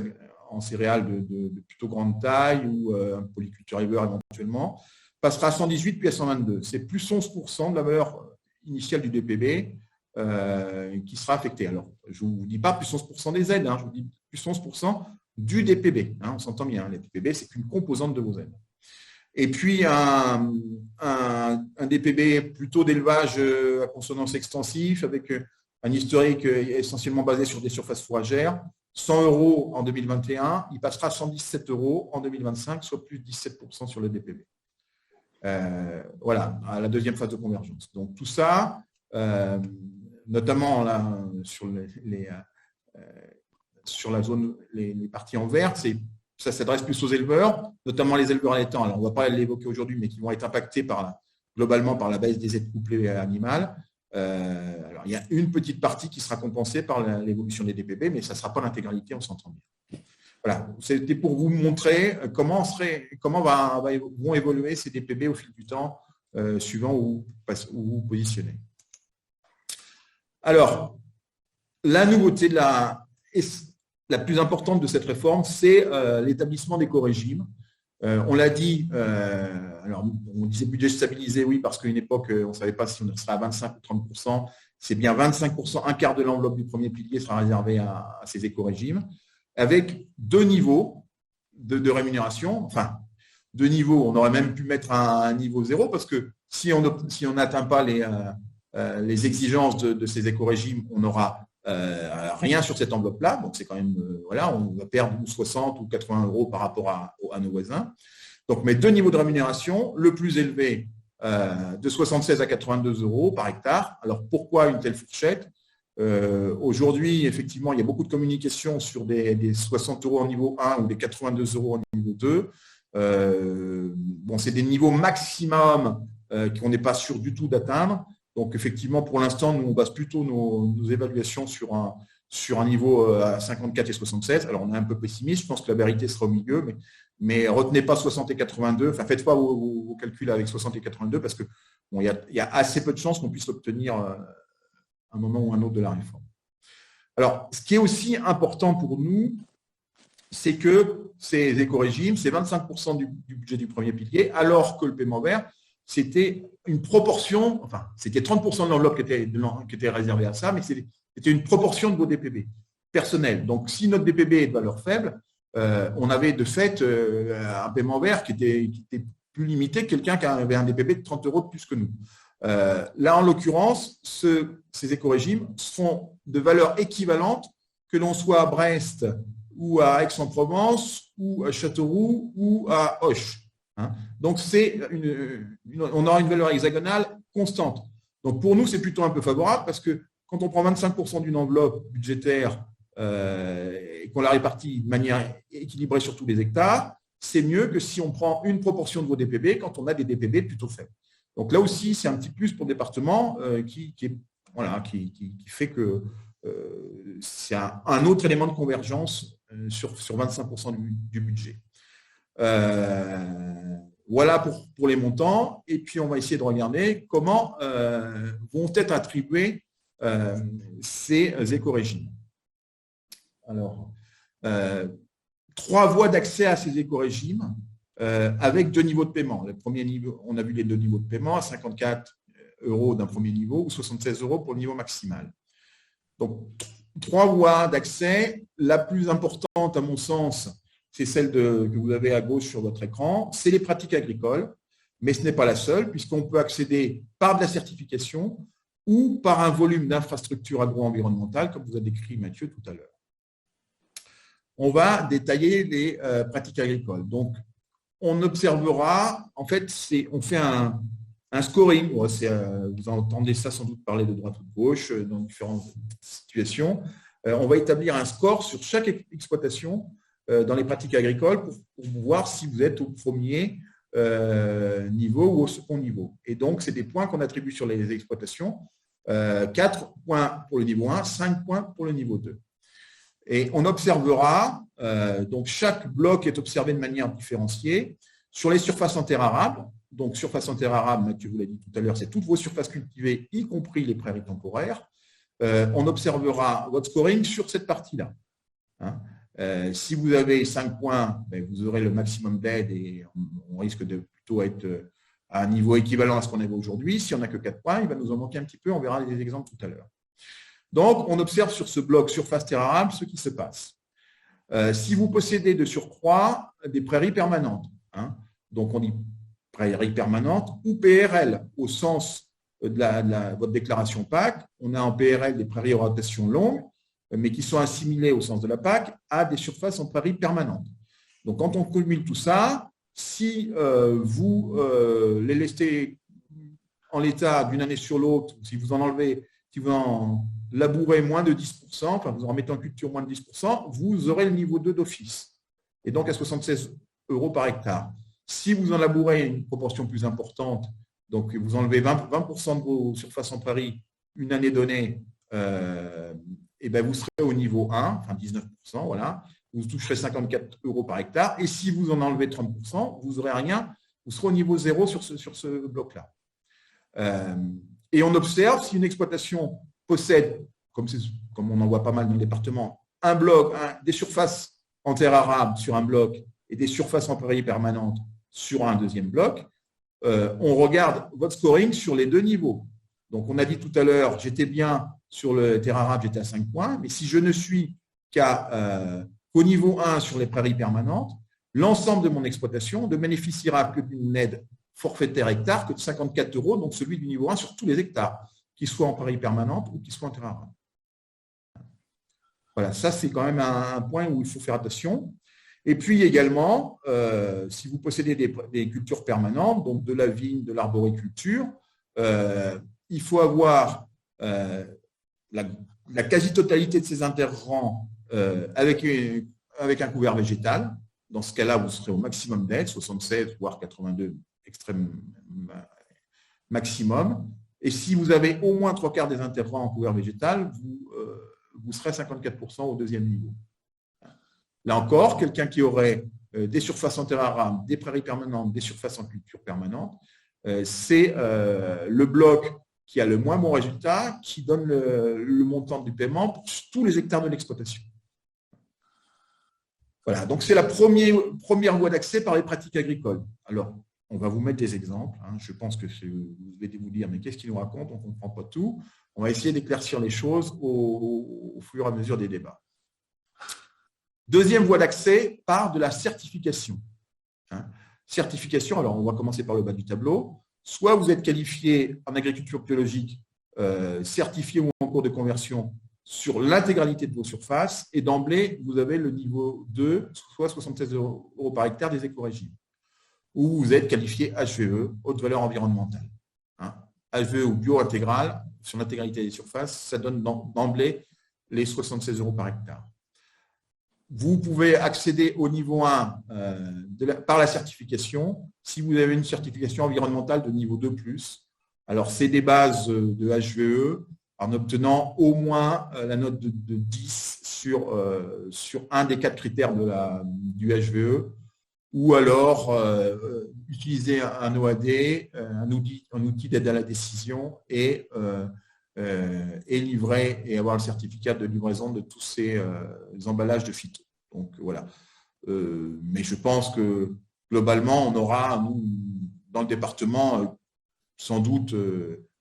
en céréales de plutôt grande taille ou un polyculture-éleveur éventuellement, passera à 118 puis à 122. C'est plus 11% de la valeur initiale du DPB qui sera affectée. Alors, je ne vous dis pas plus 11% des aides, je vous dis plus 11% du DPB. On s'entend bien, les DPB, c'est qu'une composante de vos aides. Et puis, un DPB plutôt d'élevage à consonance extensif, avec un historique essentiellement basé sur des surfaces fourragères, 100 € en 2021, il passera à 117 € en 2025, soit plus 17% sur le DPB. Voilà, à la deuxième phase de convergence. Donc, tout ça, notamment là, sur la zone, les parties en vert, ça s'adresse plus aux éleveurs, notamment les éleveurs allaitants. Alors, on ne va pas l'évoquer aujourd'hui, mais qui vont être impactés globalement par la baisse des aides couplées animales. Alors, il y a une petite partie qui sera compensée par l'évolution des DPB, mais ça ne sera pas l'intégralité, on s'entend bien. Voilà, c'était pour vous montrer comment vont évoluer ces DPB au fil du temps, suivant où vous vous positionnez. Alors, la nouveauté la plus importante de cette réforme, c'est l'établissement d'éco-régimes. On l'a dit, alors on disait budget stabilisé, oui, parce qu'à une époque, on ne savait pas si on serait à 25 ou 30%. C'est bien 25%, un quart de l'enveloppe du premier pilier sera réservé à ces éco-régimes, avec 2 niveaux de rémunération. Enfin, 2 niveaux, on aurait même pu mettre un niveau 0, parce que si on n'atteint pas les exigences de ces éco-régimes, on n'aura rien sur cette enveloppe-là. Donc, c'est quand même, on va perdre 60 ou 80 € par rapport à nos voisins. Donc, mais 2 niveaux de rémunération, le plus élevé de 76 à 82 € par hectare. Alors, pourquoi une telle fourchette ? Aujourd'hui, effectivement, il y a beaucoup de communication sur des 60 € au niveau 1 ou des 82 € au niveau 2. C'est des niveaux maximum qu'on n'est pas sûr du tout d'atteindre. Donc, effectivement, pour l'instant, nous, on base plutôt nos évaluations sur un niveau à 54 et 76. Alors, on est un peu pessimiste. Je pense que la vérité sera au milieu, mais retenez pas 60 et 82. Enfin, faites pas vos calculs avec 60 et 82 parce que il y a assez peu de chances qu'on puisse l'obtenir à un moment ou un autre de la réforme. Alors, ce qui est aussi important pour nous, c'est que ces éco-régimes, c'est 25% du budget du premier pilier, alors que le paiement vert, c'était une proportion, enfin, c'était 30% de l'enveloppe qui était réservée à ça, mais c'était une proportion de vos DPB personnels. Donc, si notre DPB est de valeur faible, on avait de fait un paiement vert qui était plus limité que quelqu'un qui avait un DPB de 30 € de plus que nous. Là, en l'occurrence, ces éco-régimes sont de valeur équivalente que l'on soit à Brest ou à Aix-en-Provence ou à Châteauroux ou à Auch. Donc, on aura une valeur hexagonale constante. Donc, pour nous, c'est plutôt un peu favorable parce que quand on prend 25% d'une enveloppe budgétaire et qu'on la répartit de manière équilibrée sur tous les hectares, c'est mieux que si on prend une proportion de vos DPB quand on a des DPB plutôt faibles. Donc, là aussi, c'est un petit plus pour le département qui fait que c'est un autre élément de convergence sur 25% du budget. Voilà pour les montants. Et puis, on va essayer de regarder comment vont être attribués ces éco-régimes. Alors, 3 voies d'accès à ces éco-régimes avec 2 niveaux de paiement. Le premier niveau, on a vu les 2 niveaux de paiement à 54 € d'un premier niveau ou 76 € pour le niveau maximal. Donc, 3 voies d'accès. La plus importante, à mon sens, c'est celle que vous avez à gauche sur votre écran. C'est les pratiques agricoles, mais ce n'est pas la seule, puisqu'on peut accéder par de la certification ou par un volume d'infrastructures agro-environnementales, comme vous a décrit Mathieu tout à l'heure. On va détailler les pratiques agricoles. Donc, on observera, en fait, on fait un scoring. Vous entendez ça sans doute parler de droite ou de gauche dans différentes situations. On va établir un score sur chaque exploitation dans les pratiques agricoles pour voir si vous êtes au premier niveau ou au second niveau. Et donc, c'est des points qu'on attribue sur les exploitations. 4 points pour le niveau 1, 5 points pour le niveau 2. Et on observera, donc chaque bloc est observé de manière différenciée. Sur les surfaces en terre arable, donc surface en terre arable, Mathieu vous l'a dit tout à l'heure, c'est toutes vos surfaces cultivées, y compris les prairies temporaires. On observera votre scoring sur cette partie-là. Hein. Si vous avez 5 points, vous aurez le maximum d'aide et on risque de plutôt être à un niveau équivalent à ce qu'on avait aujourd'hui. Si on n'a que 4 points, il va nous en manquer un petit peu. On verra des exemples tout à l'heure. Donc, on observe sur ce bloc surface terre arable ce qui se passe. Si vous possédez de surcroît des prairies permanentes, hein, donc on dit prairies permanentes ou PRL au sens de votre déclaration PAC, on a en PRL des prairies en rotation longue, mais qui sont assimilées au sens de la PAC à des surfaces en prairies permanentes. Donc, quand on cumule tout ça, si vous les laissez en l'état d'une année sur l'autre, si vous en enlevez, si vous en labourez moins de 10%, enfin vous en remettez en culture moins de 10%, vous aurez le niveau 2 d'office, et donc à 76 € par hectare. Si vous en labourez une proportion plus importante, donc vous enlevez 20% de vos surfaces en prairie une année donnée, et vous serez au niveau 1, enfin 19%, voilà. Vous toucherez 54 € par hectare. Et si vous en enlevez 30%, vous n'aurez rien. Vous serez au niveau 0 sur ce bloc-là. Et on observe si une exploitation possède, comme on en voit pas mal dans le département, un bloc, des surfaces en terre arable sur un bloc et des surfaces en prairie permanente sur un deuxième bloc, on regarde votre scoring sur les deux niveaux. Donc, on a dit tout à l'heure, j'étais bien sur le terre arabe, j'étais à 5 points, mais si je ne suis qu'au niveau 1 sur les prairies permanentes, l'ensemble de mon exploitation ne bénéficiera que d'une aide forfaitaire hectare que de 54 €, donc celui du niveau 1 sur tous les hectares, qu'ils soient en prairie permanente ou qu'ils soient en terre arabe. Voilà, ça c'est quand même un point où il faut faire attention. Et puis également, si vous possédez des cultures permanentes, donc de la vigne, de l'arboriculture, il faut avoir la quasi-totalité de ces interrants avec un couvert végétal. Dans ce cas-là, vous serez au maximum d'aide, 76 voire 82 extrême maximum. Et si vous avez au moins 3/4 des interrants en couvert végétal, vous serez à 54% au deuxième niveau. Là encore, quelqu'un qui aurait des surfaces en terre arable, des prairies permanentes, des surfaces en culture permanente, c'est le bloc qui a le moins bon résultat, qui donne le montant du paiement pour tous les hectares de l'exploitation. Voilà, donc c'est la première voie d'accès par les pratiques agricoles. Alors, on va vous mettre des exemples. Hein. Je pense que vous allez vous dire, mais qu'est-ce qu'il nous raconte? On ne comprend pas tout. On va essayer d'éclaircir les choses au fur et à mesure des débats. Deuxième voie d'accès part de la certification. Hein. Certification, alors on va commencer par le bas du tableau. Soit vous êtes qualifié en agriculture biologique, certifié ou en cours de conversion sur l'intégralité de vos surfaces, et d'emblée, vous avez le niveau 2, soit 76 € par hectare des écorégimes. Ou vous êtes qualifié HVE, haute valeur environnementale. Hein. HVE ou bio-intégral, sur l'intégralité des surfaces, ça donne d'emblée les 76 € par hectare. Vous pouvez accéder au niveau 1 par la certification si vous avez une certification environnementale de niveau 2+. Alors, c'est des bases de HVE en obtenant au moins la note de 10 sur un des 4 critères du HVE, ou alors utiliser un OAD, un outil d'aide à la décision, et livrer et avoir le certificat de livraison de tous ces emballages de phyto. Donc voilà. Mais je pense que globalement, on aura, nous, dans le département, sans doute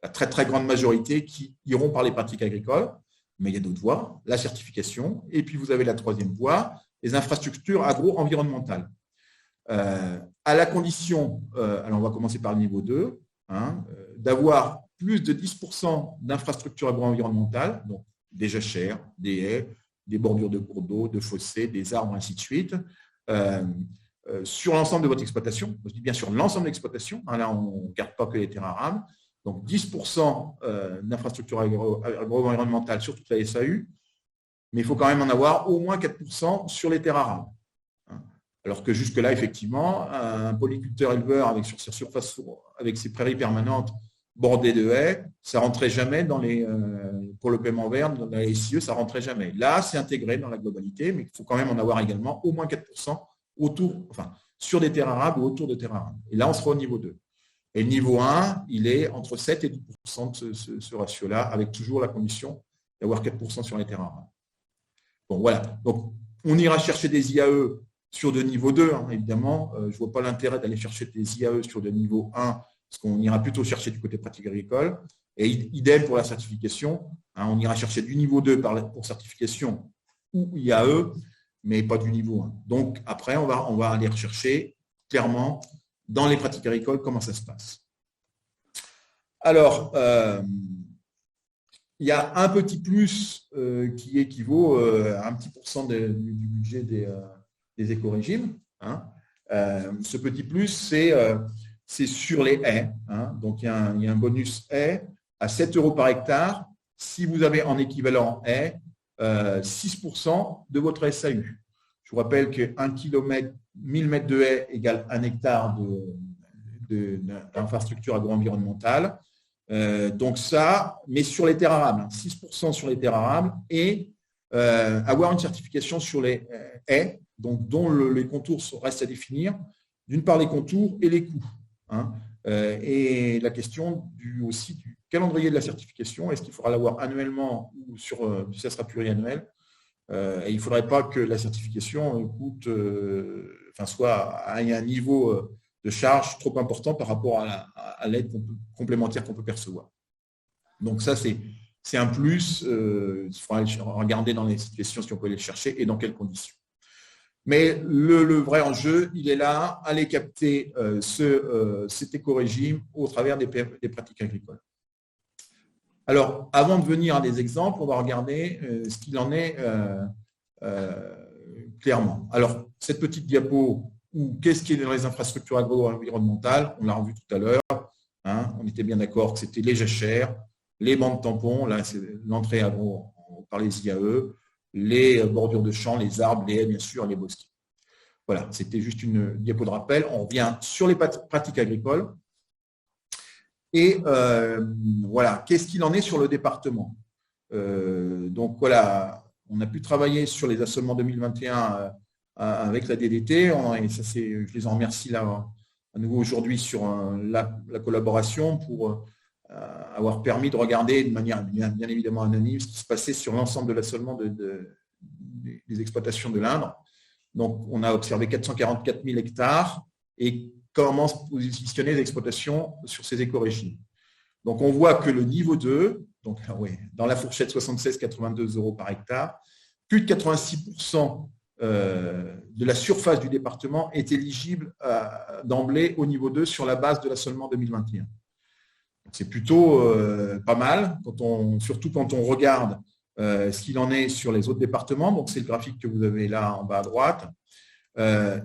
la très très grande majorité qui iront par les pratiques agricoles, mais il y a d'autres voies, la certification, et puis vous avez la troisième voie, les infrastructures agro-environnementales. À la condition, alors on va commencer par le niveau 2, hein, d'avoir plus de 10% d'infrastructures agro-environnementales, donc des jachères, des haies, des bordures de cours d'eau, de fossés, des arbres, ainsi de suite, sur l'ensemble de votre exploitation. Je dis bien sur l'ensemble de l'exploitation. Hein, là, on ne garde pas que les terres arables. Donc, 10% d'infrastructures agro-environnementales sur toute la SAU, mais il faut quand même en avoir au moins 4% sur les terres arables. Hein. Alors que jusque-là, effectivement, un polyculteur éleveur avec sur sa surface, avec ses prairies permanentes bordées de haies, ça rentrait jamais pour le paiement vert, dans la SIE, ça rentrait jamais. Là, c'est intégré dans la globalité, mais il faut quand même en avoir également au moins 4% sur des terres arables ou autour de terres arables. Et là, on sera au niveau 2. Et le niveau 1, il est entre 7 et 10% de ce ratio-là, avec toujours la condition d'avoir 4% sur les terres arables. Bon, voilà. Donc, on ira chercher des IAE sur de niveau 2, hein, évidemment. Je ne vois pas l'intérêt d'aller chercher des IAE sur de niveau 1, parce qu'on ira plutôt chercher du côté pratique agricole. Et idem pour la certification. Hein, on ira chercher du niveau 2 pour certification ou IAE, mais pas du niveau 1. Donc, après, on va aller rechercher clairement dans les pratiques agricoles comment ça se passe. Alors, il y a un petit plus qui équivaut à un petit % du budget des éco-régimes. Hein. Ce petit plus, c'est sur les haies. Hein. Donc, il y a un bonus haies à 7 € par hectare si vous avez en équivalent haies 6% de votre SAU. Je vous rappelle que 1000 mètres de haies égale 1 hectare d'infrastructure agro-environnementale. Donc ça, mais sur les terres arables, 6% sur les terres arables et avoir une certification sur les haies, donc dont les contours restent à définir, d'une part les contours et les coûts. Hein, et la question aussi du calendrier de la certification, est-ce qu'il faudra l'avoir annuellement ou ça sera pluriannuel? Et il ne faudrait pas que la certification coûte, soit à un niveau de charge trop important par rapport à l'aide complémentaire qu'on peut percevoir. Donc ça, c'est un plus. Il faudra regarder dans les situations si on peut aller le chercher et dans quelles conditions. Mais le vrai enjeu, il est là, aller capter cet éco-régime au travers des pratiques agricoles. Alors, avant de venir à des exemples, on va regarder ce qu'il en est clairement. Alors, cette petite diapo, qu'est-ce qui est dans les infrastructures agro-environnementales, on l'a revu tout à l'heure, hein, on était bien d'accord que c'était les jachères, les bancs de tampons, là c'est l'entrée agro par les IAE, les bordures de champs, les arbres, les haies bien sûr, les bosquets. Voilà, c'était juste une diapo de rappel. On revient sur les pratiques agricoles. Et voilà, qu'est-ce qu'il en est sur le département? Donc voilà, on a pu travailler sur les assolements 2021 avec la DDT, et ça, je les en remercie là, à nouveau aujourd'hui sur la collaboration pour avoir permis de regarder de manière bien évidemment anonyme ce qui se passait sur l'ensemble de l'assolement des exploitations de l'Indre. Donc, on a observé 444 000 hectares et comment se positionner les exploitations sur ces éco-régimes. Donc, on voit que le niveau 2, donc, dans la fourchette 76-82 € par hectare, plus de 86% de la surface du département est éligible d'emblée au niveau 2 sur la base de l'assolement 2021. C'est plutôt pas mal, surtout quand on regarde ce qu'il en est sur les autres départements. Donc, c'est le graphique que vous avez là en bas à droite.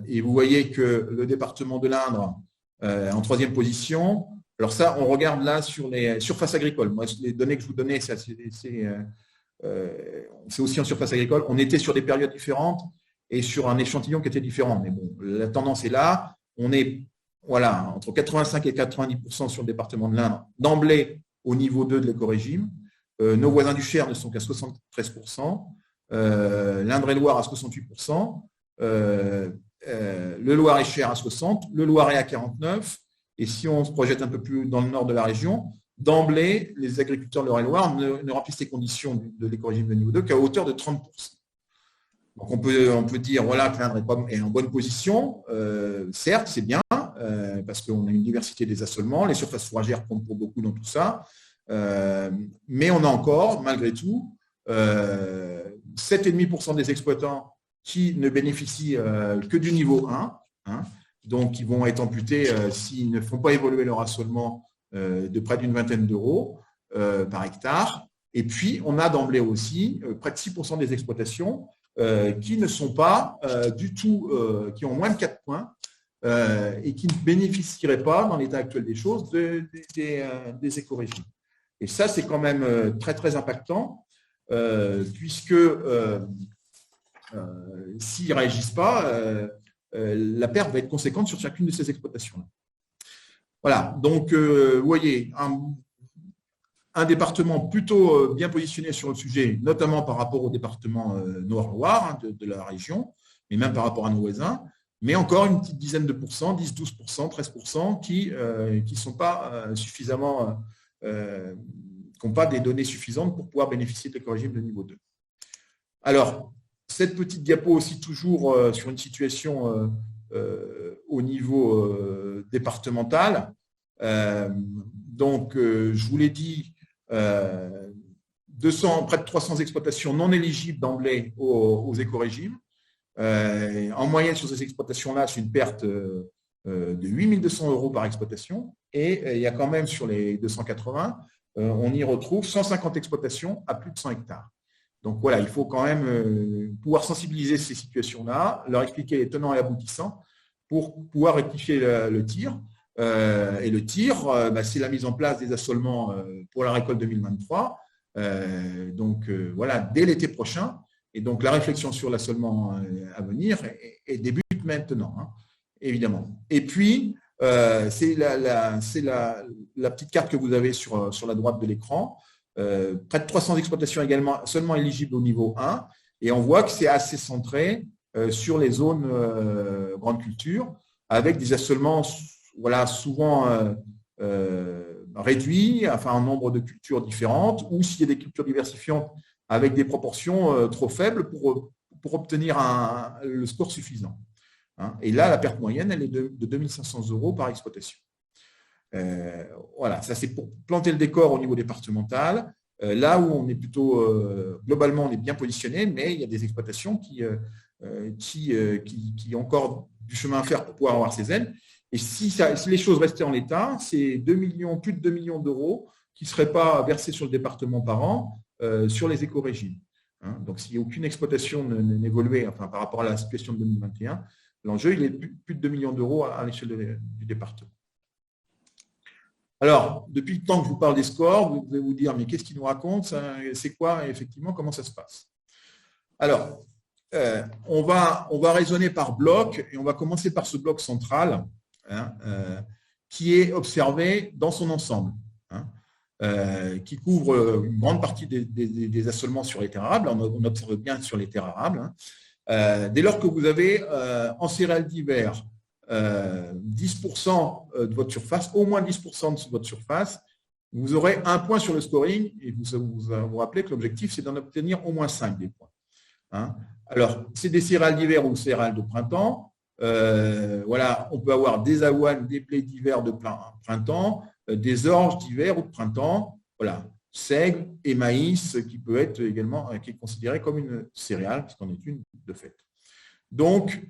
Et vous voyez que le département de l'Indre en 3e position. Alors ça, on regarde là sur les surfaces agricoles. Moi, les données que je vous donnais, c'est aussi en surface agricole. On était sur des périodes différentes et sur un échantillon qui était différent. Mais bon, la tendance est là. On est entre 85 et 90% sur le département de l'Indre, d'emblée au niveau 2 de l'éco-régime. Nos voisins du Cher ne sont qu'à 73%. L'Indre-et-Loire à 68%. Le Loir-et-Cher à 60%. Le Loiret à 49%. Et si on se projette un peu plus dans le nord de la région, d'emblée, les agriculteurs de l'Eure-et-Loire ne remplissent les conditions de l'éco-régime de niveau 2 qu'à hauteur de 30%. Donc, on peut dire voilà, que l'Indre est en bonne position. Certes, c'est bien, parce qu'on a une diversité des assolements. Les surfaces fourragères comptent pour beaucoup dans tout ça. Mais on a encore, malgré tout, 7,5% des exploitants qui ne bénéficient que du niveau 1. Hein, donc, ils vont être amputés s'ils ne font pas évoluer leur assolement de près d'une vingtaine d'euros par hectare. Et puis, on a d'emblée aussi près de 6% des exploitations qui ne sont pas du tout, qui ont moins de 4 points et qui ne bénéficieraient pas, dans l'état actuel des choses, des éco-régimes. Et ça, c'est quand même très, très impactant, puisque s'ils ne réagissent pas, la perte va être conséquente sur chacune de ces exploitations-là. Voilà, donc vous voyez, un département plutôt bien positionné sur le sujet, notamment par rapport au département Nord-Loire de la région, mais même par rapport à nos voisins, mais encore une petite dizaine de pourcents, 10, 12%, 13%, qui ne sont pas suffisamment, qui n'ont pas des données suffisantes pour pouvoir bénéficier de l'écorégime de niveau 2. Alors, cette petite diapo aussi toujours sur une situation au niveau départemental. Donc, je vous l'ai dit, près de 300 exploitations non éligibles d'emblée aux écorégimes. En moyenne, sur ces exploitations-là, c'est une perte de 8 200 € par exploitation. Et il y a quand même, sur les 280, on y retrouve 150 exploitations à plus de 100 hectares. Donc voilà, il faut quand même pouvoir sensibiliser ces situations-là, leur expliquer les tenants et aboutissants pour pouvoir rectifier le tir. Et le tir, c'est la mise en place des assolements pour la récolte 2023. Donc voilà, dès l'été prochain. Et donc la réflexion sur l'assolement à venir débute maintenant, hein, évidemment. Et puis, c'est la petite carte que vous avez sur la droite de l'écran. Près de 300 exploitations également seulement éligibles au niveau 1. Et on voit que c'est assez centré sur les zones grandes cultures, avec des assolements souvent réduits, enfin un nombre de cultures différentes, ou s'il y a des cultures diversifiantes avec des proportions trop faibles pour obtenir le score suffisant. Hein. Et là, la perte moyenne, elle est de 2 500 € par exploitation. Voilà, ça c'est pour planter le décor au niveau départemental. Là où on est plutôt, globalement, on est bien positionné, mais il y a des exploitations qui ont encore du chemin à faire pour pouvoir avoir ces aides. Et si les choses restaient en l'état, c'est plus de 2 millions d'euros qui ne seraient pas versés sur le département par an sur les écorégimes. Hein. Donc, si aucune exploitation n'évoluait par rapport à la situation de 2021, l'enjeu, il est plus de 2 millions d'euros à l'échelle du département. Alors, depuis le temps que je vous parle des scores, vous devez vous dire, mais qu'est-ce qu'il nous raconte? C'est quoi, effectivement, comment ça se passe? Alors, on va raisonner par bloc, et on va commencer par ce bloc central, hein, qui est observé dans son ensemble, hein, qui couvre une grande partie des assolements sur les terres arables. On observe bien sur les terres arables. Hein. Dès lors que vous avez en céréales d'hiver 10% de votre surface, au moins 10% de votre surface, vous aurez un point sur le scoring, et vous rappelez que l'objectif, c'est d'en obtenir au moins 5 des points. Hein. Alors, c'est des céréales d'hiver ou céréales de printemps. Voilà, on peut avoir des avoines, des blés d'hiver de printemps, des orges d'hiver ou de printemps. Voilà, seigle et maïs qui peut être également qui est considéré comme une céréale, puisqu'on est une de fait. Donc,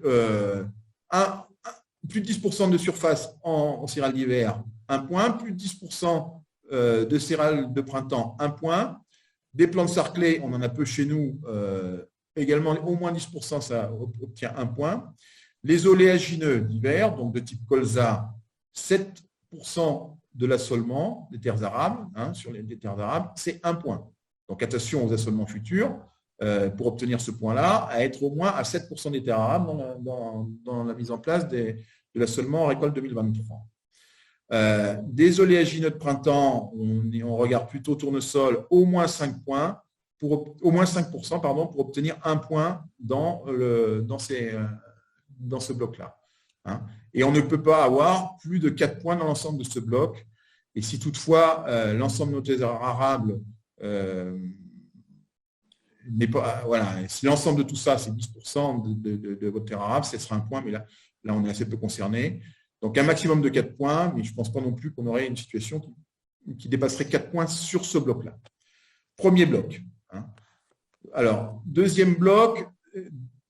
plus de 10% de surface en céréales d'hiver, 1 point. Plus de 10% de céréales de printemps, 1 point. Des plantes sarclées, on en a peu chez nous, également au moins 10%, ça obtient 1 point. Les oléagineux d'hiver, donc de type colza, 7% de l'assolement des terres arables, hein, sur les terres arables, c'est 1 point. Donc attention aux assolements futurs, pour obtenir ce point-là, à être au moins à 7% des terres arables dans la mise en place de l'assolement en récolte 2023. Des oléagineux de printemps, on regarde plutôt tournesol, au moins 5 points, au moins 5%, pour obtenir 1 point dans ce bloc-là. Hein. Et on ne peut pas avoir plus de 4 points dans l'ensemble de ce bloc. Et si toutefois l'ensemble de nos terres arables n'est pas, voilà, si l'ensemble de tout ça, c'est 10% de votre terre arabe, ce sera 1 point, mais là, on est assez peu concerné. Donc, un maximum de 4 points, mais je ne pense pas non plus qu'on aurait une situation qui dépasserait 4 points sur ce bloc-là. Premier bloc. Hein. Alors, deuxième bloc,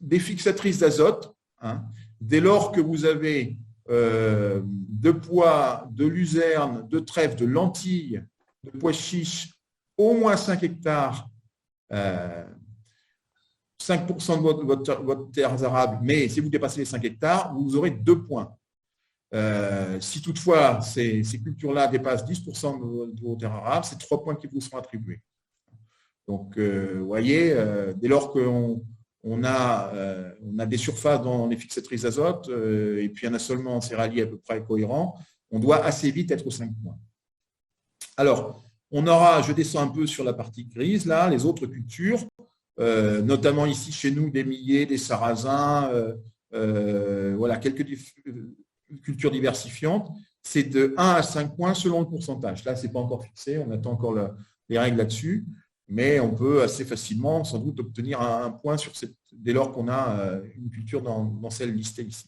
des fixatrices d'azote. Hein. Dès lors que vous avez de pois, de luzerne, de trèfle, de lentilles, de pois chiches, au moins 5 hectares, 5% de votre terre arable, mais si vous dépassez les 5 hectares, vous aurez 2 points. Si toutefois ces cultures-là dépassent 10% de vos terres arables, c'est 3 points qui vous seront attribués. Donc, vous voyez, dès lors qu'on on a des surfaces dans les fixatrices d'azote et puis un assolement céréalier à peu près cohérent, on doit assez vite être aux 5 points. Alors, on aura, je descends un peu sur la partie grise, là, les autres cultures, notamment ici chez nous des millet, des sarrasins, voilà, quelques cultures diversifiantes. C'est de 1 à 5 points selon le pourcentage. Là, ce n'est pas encore fixé, on attend encore les règles là-dessus, mais on peut assez facilement, sans doute, obtenir un point sur dès lors qu'on a une culture dans celle listée ici.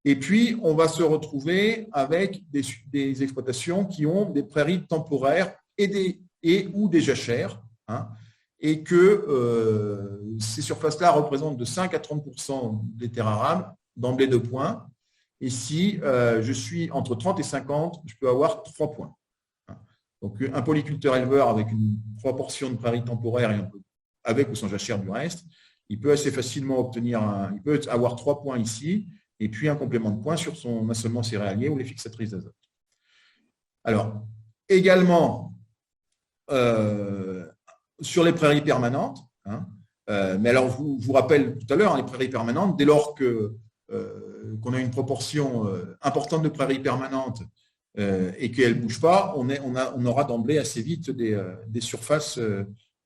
Et puis, on va se retrouver avec des exploitations qui ont des prairies temporaires ou des jachères, hein, et que ces surfaces-là représentent de 5 à 30% des terres arables, d'emblée 2 points. Et si je suis entre 30 et 50, je peux avoir 3 points. Donc, un polyculteur éleveur avec une proportion de prairies temporaires, et avec ou sans jachère du reste, il peut assez facilement il peut avoir 3 points ici, et puis un complément de points sur son assolement céréalier ou les fixatrices d'azote. Alors, également, sur les prairies permanentes, hein, mais alors je vous rappelle tout à l'heure, les prairies permanentes, dès lors qu'on a une proportion importante de prairies permanentes et qu'elles ne bougent pas, on aura d'emblée assez vite des surfaces,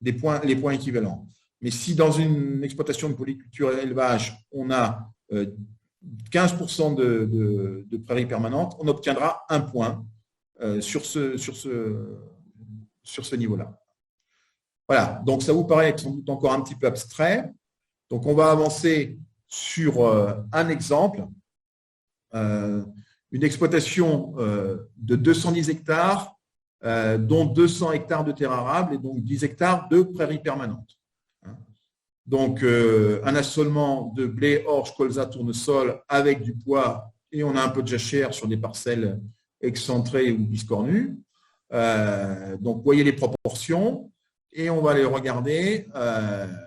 les points équivalents. Mais si dans une exploitation de polyculture et élevage, on a 15% de prairies permanentes, on obtiendra 1 point sur ce niveau-là. Voilà, donc ça vous paraît sans doute encore un petit peu abstrait. Donc on va avancer sur un exemple, une exploitation de 210 hectares, dont 200 hectares de terres arables et donc 10 hectares de prairies permanentes. Donc, un assolement de blé, orge, colza, tournesol avec du pois et on a un peu de jachère sur des parcelles excentrées ou biscornues. Donc, vous voyez les proportions et on va les regarder.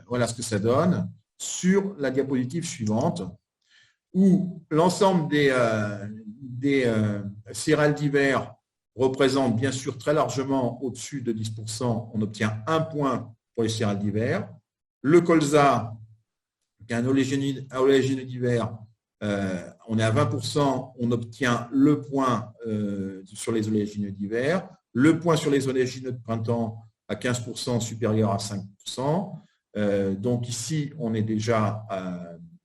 Voilà ce que ça donne sur la diapositive suivante où l'ensemble des céréales d'hiver représente bien sûr très largement au-dessus de 10%. On obtient 1 point pour les céréales d'hiver. Le colza, qui est un oléagineux d'hiver, on est à 20%, on obtient le point sur les oléagineux d'hiver, le point sur les oléagineux de printemps à 15% supérieur à 5%. Donc ici, on est déjà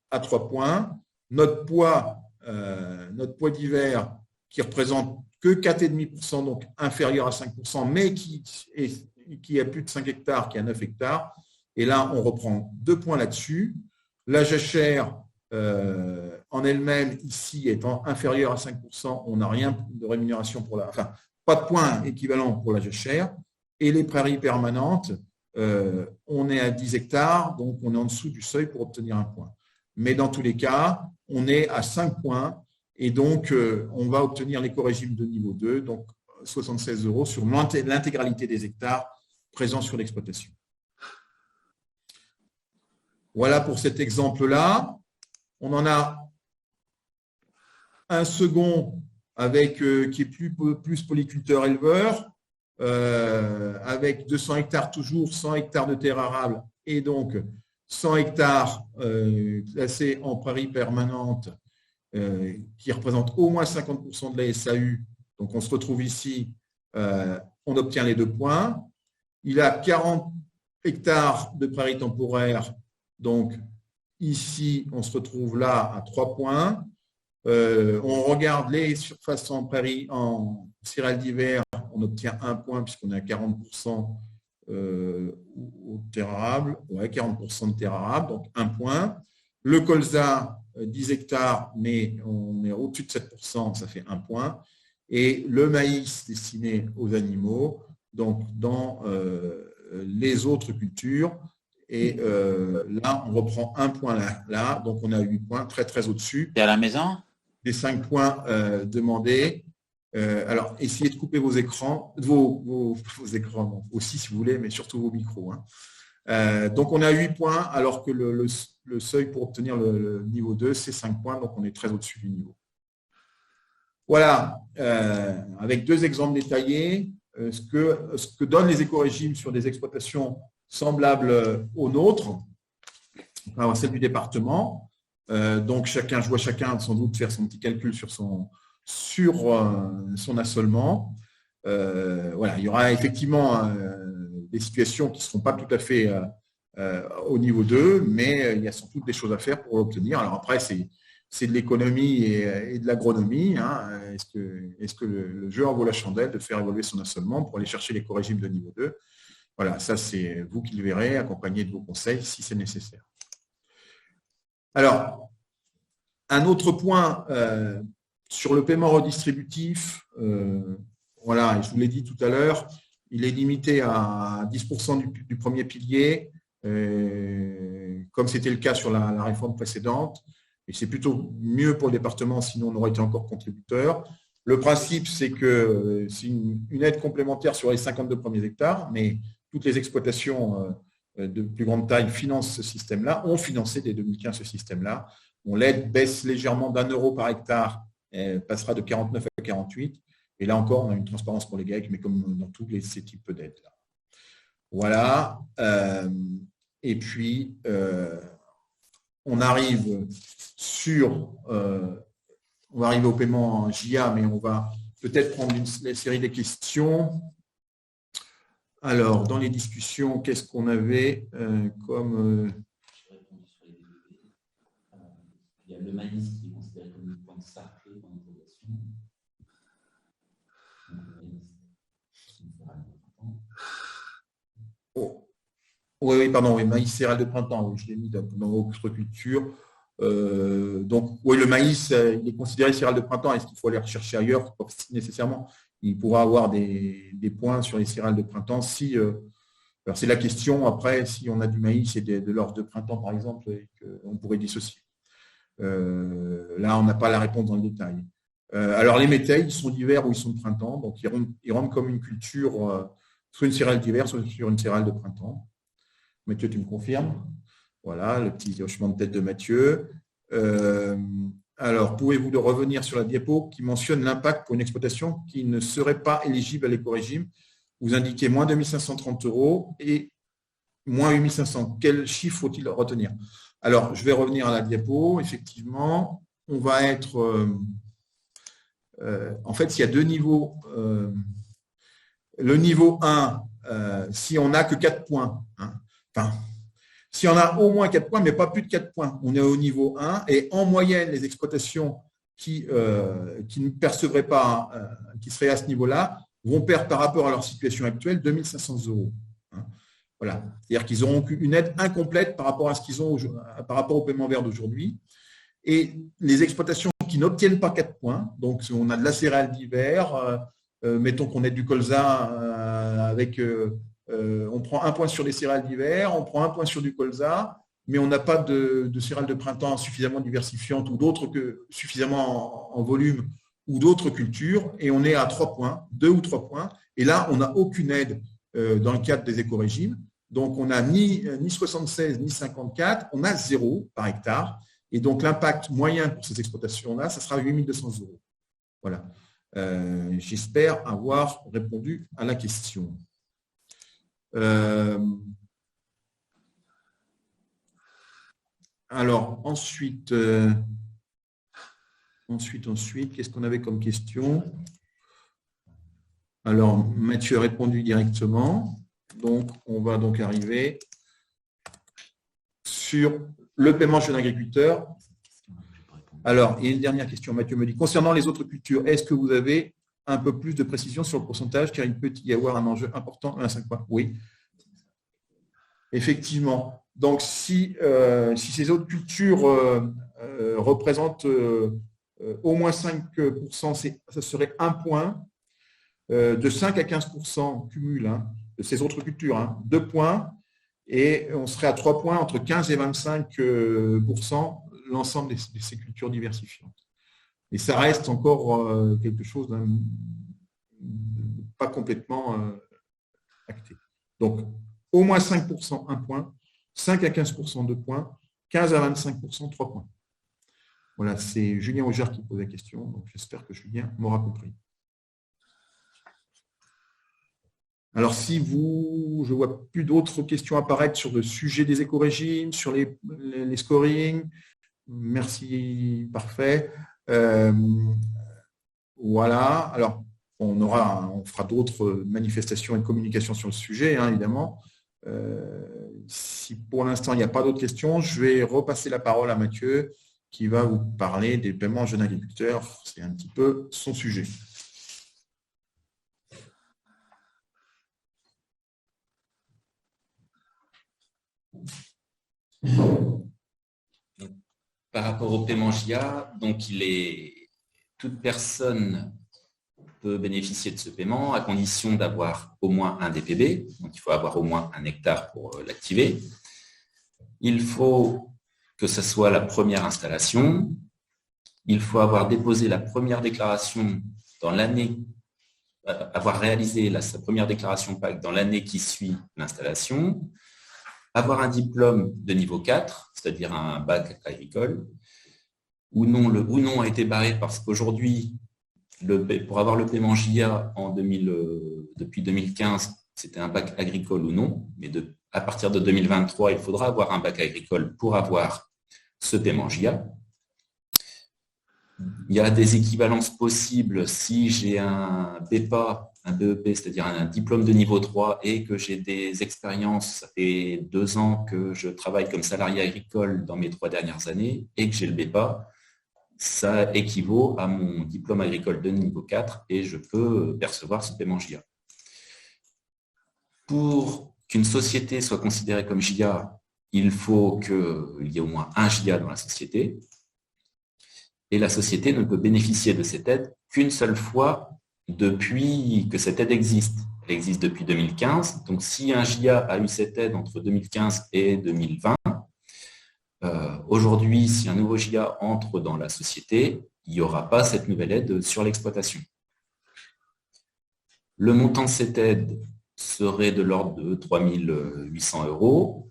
à 3 points. Notre poids d'hiver qui représente que 4,5%, donc inférieur à 5%, mais qui a plus de 5 hectares, qui a 9 hectares. Et là, on reprend 2 points là-dessus. La jachère en elle-même, ici, étant inférieure à 5%, on n'a rien de rémunération pas de points équivalents pour la jachère. Et les prairies permanentes, on est à 10 hectares, donc on est en dessous du seuil pour obtenir 1 point. Mais dans tous les cas, on est à 5 points et donc on va obtenir l'éco-régime de niveau 2, donc 76 € sur l'intégralité des hectares présents sur l'exploitation. Voilà pour cet exemple-là. On en a un second qui est plus polyculteur-éleveur, avec 200 hectares toujours, 100 hectares de terres arables et donc 100 hectares classés en prairie permanente qui représentent au moins 50% de la SAU. Donc on se retrouve ici, on obtient les 2 points. Il a 40 hectares de prairie temporaire. Donc, ici, on se retrouve là à 3 points. On regarde les surfaces en prairie, en céréales d'hiver, on obtient 1 point puisqu'on est à 40% aux terres arables. Ouais, 40% de terres arables, donc 1 point. Le colza, 10 hectares, mais on est au-dessus de 7%, ça fait 1 point. Et le maïs destiné aux animaux, donc dans les autres cultures. Et là, on reprend 1 point là, donc on a 8 points, très très au-dessus. C'est à la maison? Des 5 points demandés. Alors, essayez de couper vos écrans, vos écrans aussi si vous voulez, mais surtout vos micros. Hein. Donc, on a 8 points, alors que le seuil pour obtenir le niveau 2, c'est 5 points, donc on est très au-dessus du niveau. Voilà, avec 2 exemples détaillés, ce que donnent les éco-régimes sur des exploitations semblables aux nôtres. On va avoir celle du département. Donc, je vois chacun sans doute faire son petit calcul sur son assolement. Voilà, il y aura effectivement des situations qui ne seront pas tout à fait au niveau 2, mais il y a sans doute des choses à faire pour l'obtenir. Alors après, c'est de l'économie et de l'agronomie. Hein. Est-ce que le jeu en vaut la chandelle de faire évoluer son assolement pour aller chercher les corégimes de niveau 2? Voilà, ça c'est vous qui le verrez, accompagné de vos conseils si c'est nécessaire. Alors, un autre point sur le paiement redistributif, voilà, je vous l'ai dit tout à l'heure, il est limité à 10% du premier pilier, comme c'était le cas sur la réforme précédente. Et c'est plutôt mieux pour le département, sinon on aurait été encore contributeur. Le principe, c'est que c'est une aide complémentaire sur les 52 premiers hectares, mais toutes les exploitations de plus grande taille financent ce système-là, ont financé dès 2015 ce système-là. L'aide baisse légèrement d'1 € par hectare, passera de 49 à 48. Et là encore, on a une transparence pour les GAEC, mais comme dans tous ces types d'aides. Voilà. Et puis, on arrive on va arriver au paiement en JA, mais on va peut-être prendre la série des questions. Alors, dans les discussions, qu'est-ce qu'on avait comme… Il y a le maïs qui est considéré comme une plante sacrée dans l'interrogation. Oh. Oui, pardon, oui, maïs céréales de printemps, oui, je l'ai mis dans votre culture. Donc, oui, le maïs, il est considéré céréales de printemps. Est-ce qu'il faut aller rechercher ailleurs? Pas nécessairement. Il pourra avoir des points sur les céréales de printemps. Alors, c'est la question, après, si on a du maïs et de l'orge de printemps, par exemple, on pourrait dissocier. Là, on n'a pas la réponse dans le détail. Alors, les métailles, ils sont d'hiver ou ils sont de printemps. Donc, ils rentrent comme une culture, soit une céréale d'hiver, soit sur une céréale de printemps. Mathieu, tu me confirmes? Voilà, le petit hochement de tête de Mathieu. Alors, pouvez-vous revenir sur la diapo qui mentionne l'impact pour une exploitation qui ne serait pas éligible à l'éco-régime? Vous indiquez moins 2530 € et moins 8500. Quel chiffre faut-il retenir? Alors, je vais revenir à la diapo. Effectivement, on va être… en fait, il y a deux niveaux. Le niveau 1, si on n'a que 4 points, hein, enfin, si on a au moins 4 points, mais pas plus de 4 points, on est au niveau 1. Et en moyenne, les exploitations qui ne percevraient pas, qui seraient à ce niveau-là, vont perdre par rapport à leur situation actuelle 2500 €. Hein. Voilà. C'est-à-dire qu'ils auront une aide incomplète par rapport à ce qu'ils ont, par rapport au paiement vert d'aujourd'hui. Et les exploitations qui n'obtiennent pas 4 points, donc on a de la céréale d'hiver, mettons qu'on ait du colza avec… on prend 1 point sur les céréales d'hiver, on prend 1 point sur du colza, mais on n'a pas de céréales de printemps suffisamment diversifiantes ou d'autres que suffisamment en volume ou d'autres cultures, et on est à 3 points, 2 ou 3 points, et là, on n'a aucune aide dans le cadre des éco-régimes. Donc, on n'a ni 76 ni 54, on a 0 par hectare. Et donc, l'impact moyen pour ces exploitations-là, ça sera 8200 €. Voilà. J'espère avoir répondu à la question. Alors, ensuite, qu'est-ce qu'on avait comme question? Alors, Mathieu a répondu directement. Donc, on va donc arriver sur le paiement chez l'agriculteur. Alors, il y a une dernière question. Mathieu me dit, concernant les autres cultures, est-ce que vous avez un peu plus de précision sur le pourcentage, car il peut y avoir un enjeu important à 5 points? Oui, effectivement. Donc, si ces autres cultures représentent au moins 5%, ça serait 1 point. De 5 à 15% cumul, hein, de ces autres cultures, 2 points. Et on serait à 3 points entre 15 et 25% l'ensemble de ces cultures diversifiantes. Et ça reste encore quelque chose pas complètement acté. Donc, au moins 5%, 1 point, 5 à 15%, 2 points, 15 à 25%, 3 points. Voilà, c'est Julien Auger qui pose la question, donc j'espère que Julien m'aura compris. Alors, si je ne vois plus d'autres questions apparaître sur le sujet des éco-régimes, sur les scoring, merci, parfait. Voilà. Alors, on fera d'autres manifestations et communications sur le sujet, hein, évidemment. Si pour l'instant, il n'y a pas d'autres questions, je vais repasser la parole à Mathieu qui va vous parler des paiements jeunes agriculteurs. C'est un petit peu son sujet. Par rapport au paiement JA, donc toute personne peut bénéficier de ce paiement à condition d'avoir au moins un DPB, donc il faut avoir au moins 1 hectare pour l'activer. Il faut que ce soit la première installation. Il faut avoir déposé la première déclaration dans l'année, avoir réalisé sa première déclaration PAC dans l'année qui suit l'installation, avoir un diplôme de niveau 4, c'est-à-dire un bac agricole, ou non a été barré parce qu'aujourd'hui, pour avoir le paiement JA depuis 2015, c'était un bac agricole ou non, mais à partir de 2023, il faudra avoir un bac agricole pour avoir ce paiement JA. Il y a des équivalences possibles si j'ai un BEPA, un BEP, c'est-à-dire un diplôme de niveau 3 et que j'ai des expériences, ça fait 2 ans que je travaille comme salarié agricole dans mes 3 dernières années et que j'ai le BEPA, ça équivaut à mon diplôme agricole de niveau 4 et je peux percevoir ce paiement JA. Pour qu'une société soit considérée comme JA, il faut qu'il y ait au moins un JA dans la société. Et la société ne peut bénéficier de cette aide qu'une seule fois depuis que cette aide existe. Elle existe depuis 2015. Donc, si un JA a eu cette aide entre 2015 et 2020, aujourd'hui, si un nouveau JA entre dans la société, il n'y aura pas cette nouvelle aide sur l'exploitation. Le montant de cette aide serait de l'ordre de 3 800 €.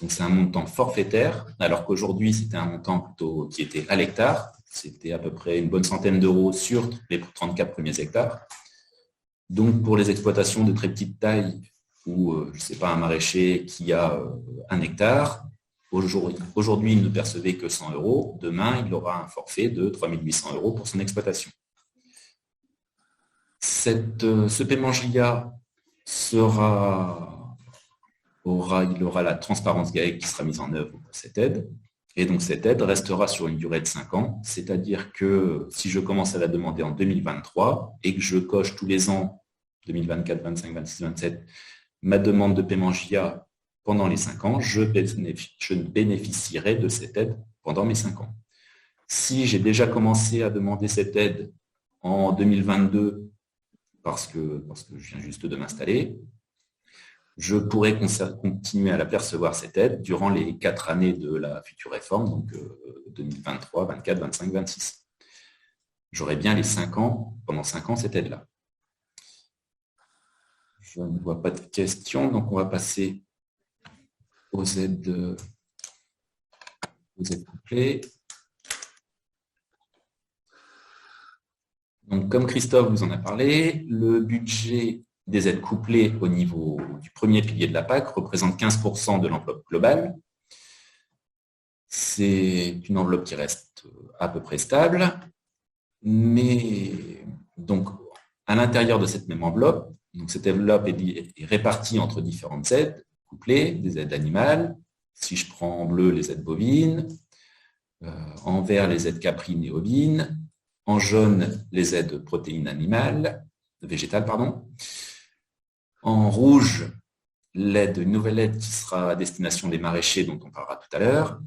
Donc, c'est un montant forfaitaire, alors qu'aujourd'hui, c'était un montant plutôt qui était à l'hectare. C'était à peu près une bonne centaine d'euros sur les 34 premiers hectares. Donc, pour les exploitations de très petite taille ou, je ne sais pas, un maraîcher qui a 1 hectare, aujourd'hui, il ne percevait que 100 €. Demain, il aura un forfait de 3 800 € pour son exploitation. Ce paiement JA il aura la transparence GAEC qui sera mise en œuvre pour cette aide. Et donc, cette aide restera sur une durée de 5 ans. C'est-à-dire que si je commence à la demander en 2023 et que je coche tous les ans, 2024, 25, 26, 27, ma demande de paiement JA pendant les 5 ans, je bénéficierai de cette aide pendant mes 5 ans. Si j'ai déjà commencé à demander cette aide en 2022, parce que je viens juste de m'installer, je pourrais continuer à la percevoir cette aide durant les 4 années de la future réforme, donc 2023, 24, 25, 26. J'aurai bien les 5 ans, pendant 5 ans, cette aide-là. Je ne vois pas de questions, donc on va passer aux aides couplées. Donc, comme Christophe vous en a parlé, le budget des aides couplées au niveau du premier pilier de la PAC représente 15% de l'enveloppe globale. C'est une enveloppe qui reste à peu près stable, mais donc à l'intérieur de cette même enveloppe, donc cette enveloppe est répartie entre différentes aides couplées, des aides animales. Si je prends en bleu les aides bovines, en vert les aides caprines et ovines, en jaune les aides protéines végétales, en rouge, une nouvelle aide qui sera à destination des maraîchers dont on parlera tout à l'heure.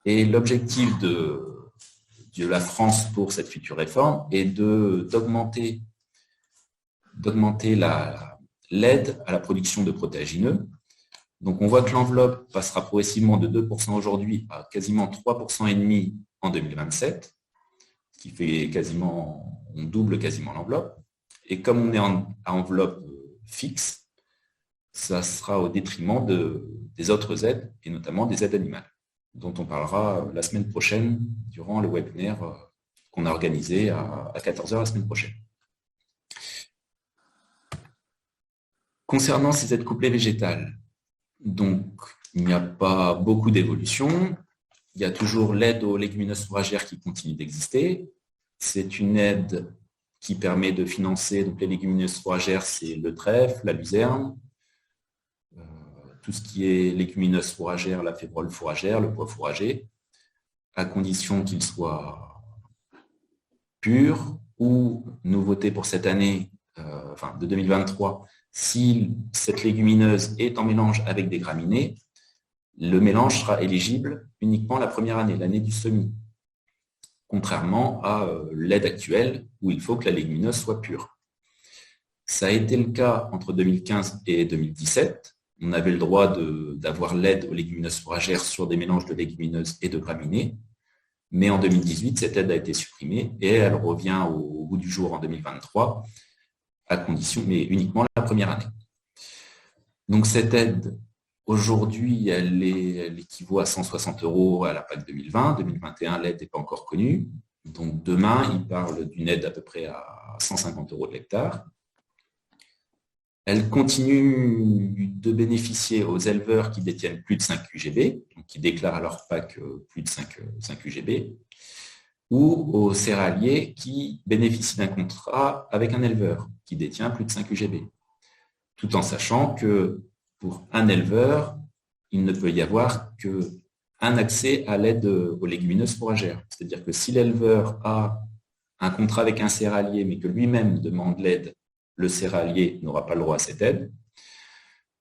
Et l'objectif de la France pour cette future réforme est d'augmenter l'aide à la production de protéagineux. Donc on voit que l'enveloppe passera progressivement de 2% aujourd'hui à quasiment 3,5% en 2027, ce qui fait on double quasiment l'enveloppe. Et comme on est à enveloppe fixe, ça sera au détriment des autres aides, et notamment des aides animales, dont on parlera la semaine prochaine durant le webinaire qu'on a organisé à 14h la semaine prochaine. Concernant ces aides couplées végétales, donc il n'y a pas beaucoup d'évolution. Il y a toujours l'aide aux légumineuses fourragères qui continue d'exister. C'est une aide qui permet de financer, donc les légumineuses fourragères, c'est le trèfle, la luzerne, tout ce qui est légumineuses fourragères, la févrole fourragère, le pois fourrager, à condition qu'il soit pur, ou nouveauté pour cette année, de 2023, si cette légumineuse est en mélange avec des graminées, le mélange sera éligible uniquement la première année, l'année du semis, contrairement à l'aide actuelle où il faut que la légumineuse soit pure. Ça a été le cas entre 2015 et 2017. On avait le droit d'avoir l'aide aux légumineuses fourragères sur des mélanges de légumineuses et de graminées. Mais en 2018, cette aide a été supprimée et elle revient au bout du jour en 2023, à condition, mais uniquement la première année. Donc cette aide, aujourd'hui, elle équivaut à 160 € à la PAC 2020. 2021, l'aide n'est pas encore connue. Donc demain, il parle d'une aide à peu près à 150 € de l'hectare. Elle continue de bénéficier aux éleveurs qui détiennent plus de 5 UGB, donc qui déclarent à leur PAC plus de 5 UGB, ou aux céréaliers qui bénéficient d'un contrat avec un éleveur qui détient plus de 5 UGB, tout en sachant que pour un éleveur, il ne peut y avoir qu'un accès à l'aide aux légumineuses fourragères. C'est-à-dire que si l'éleveur a un contrat avec un céréalier, mais que lui-même demande l'aide, le céréalier n'aura pas le droit à cette aide.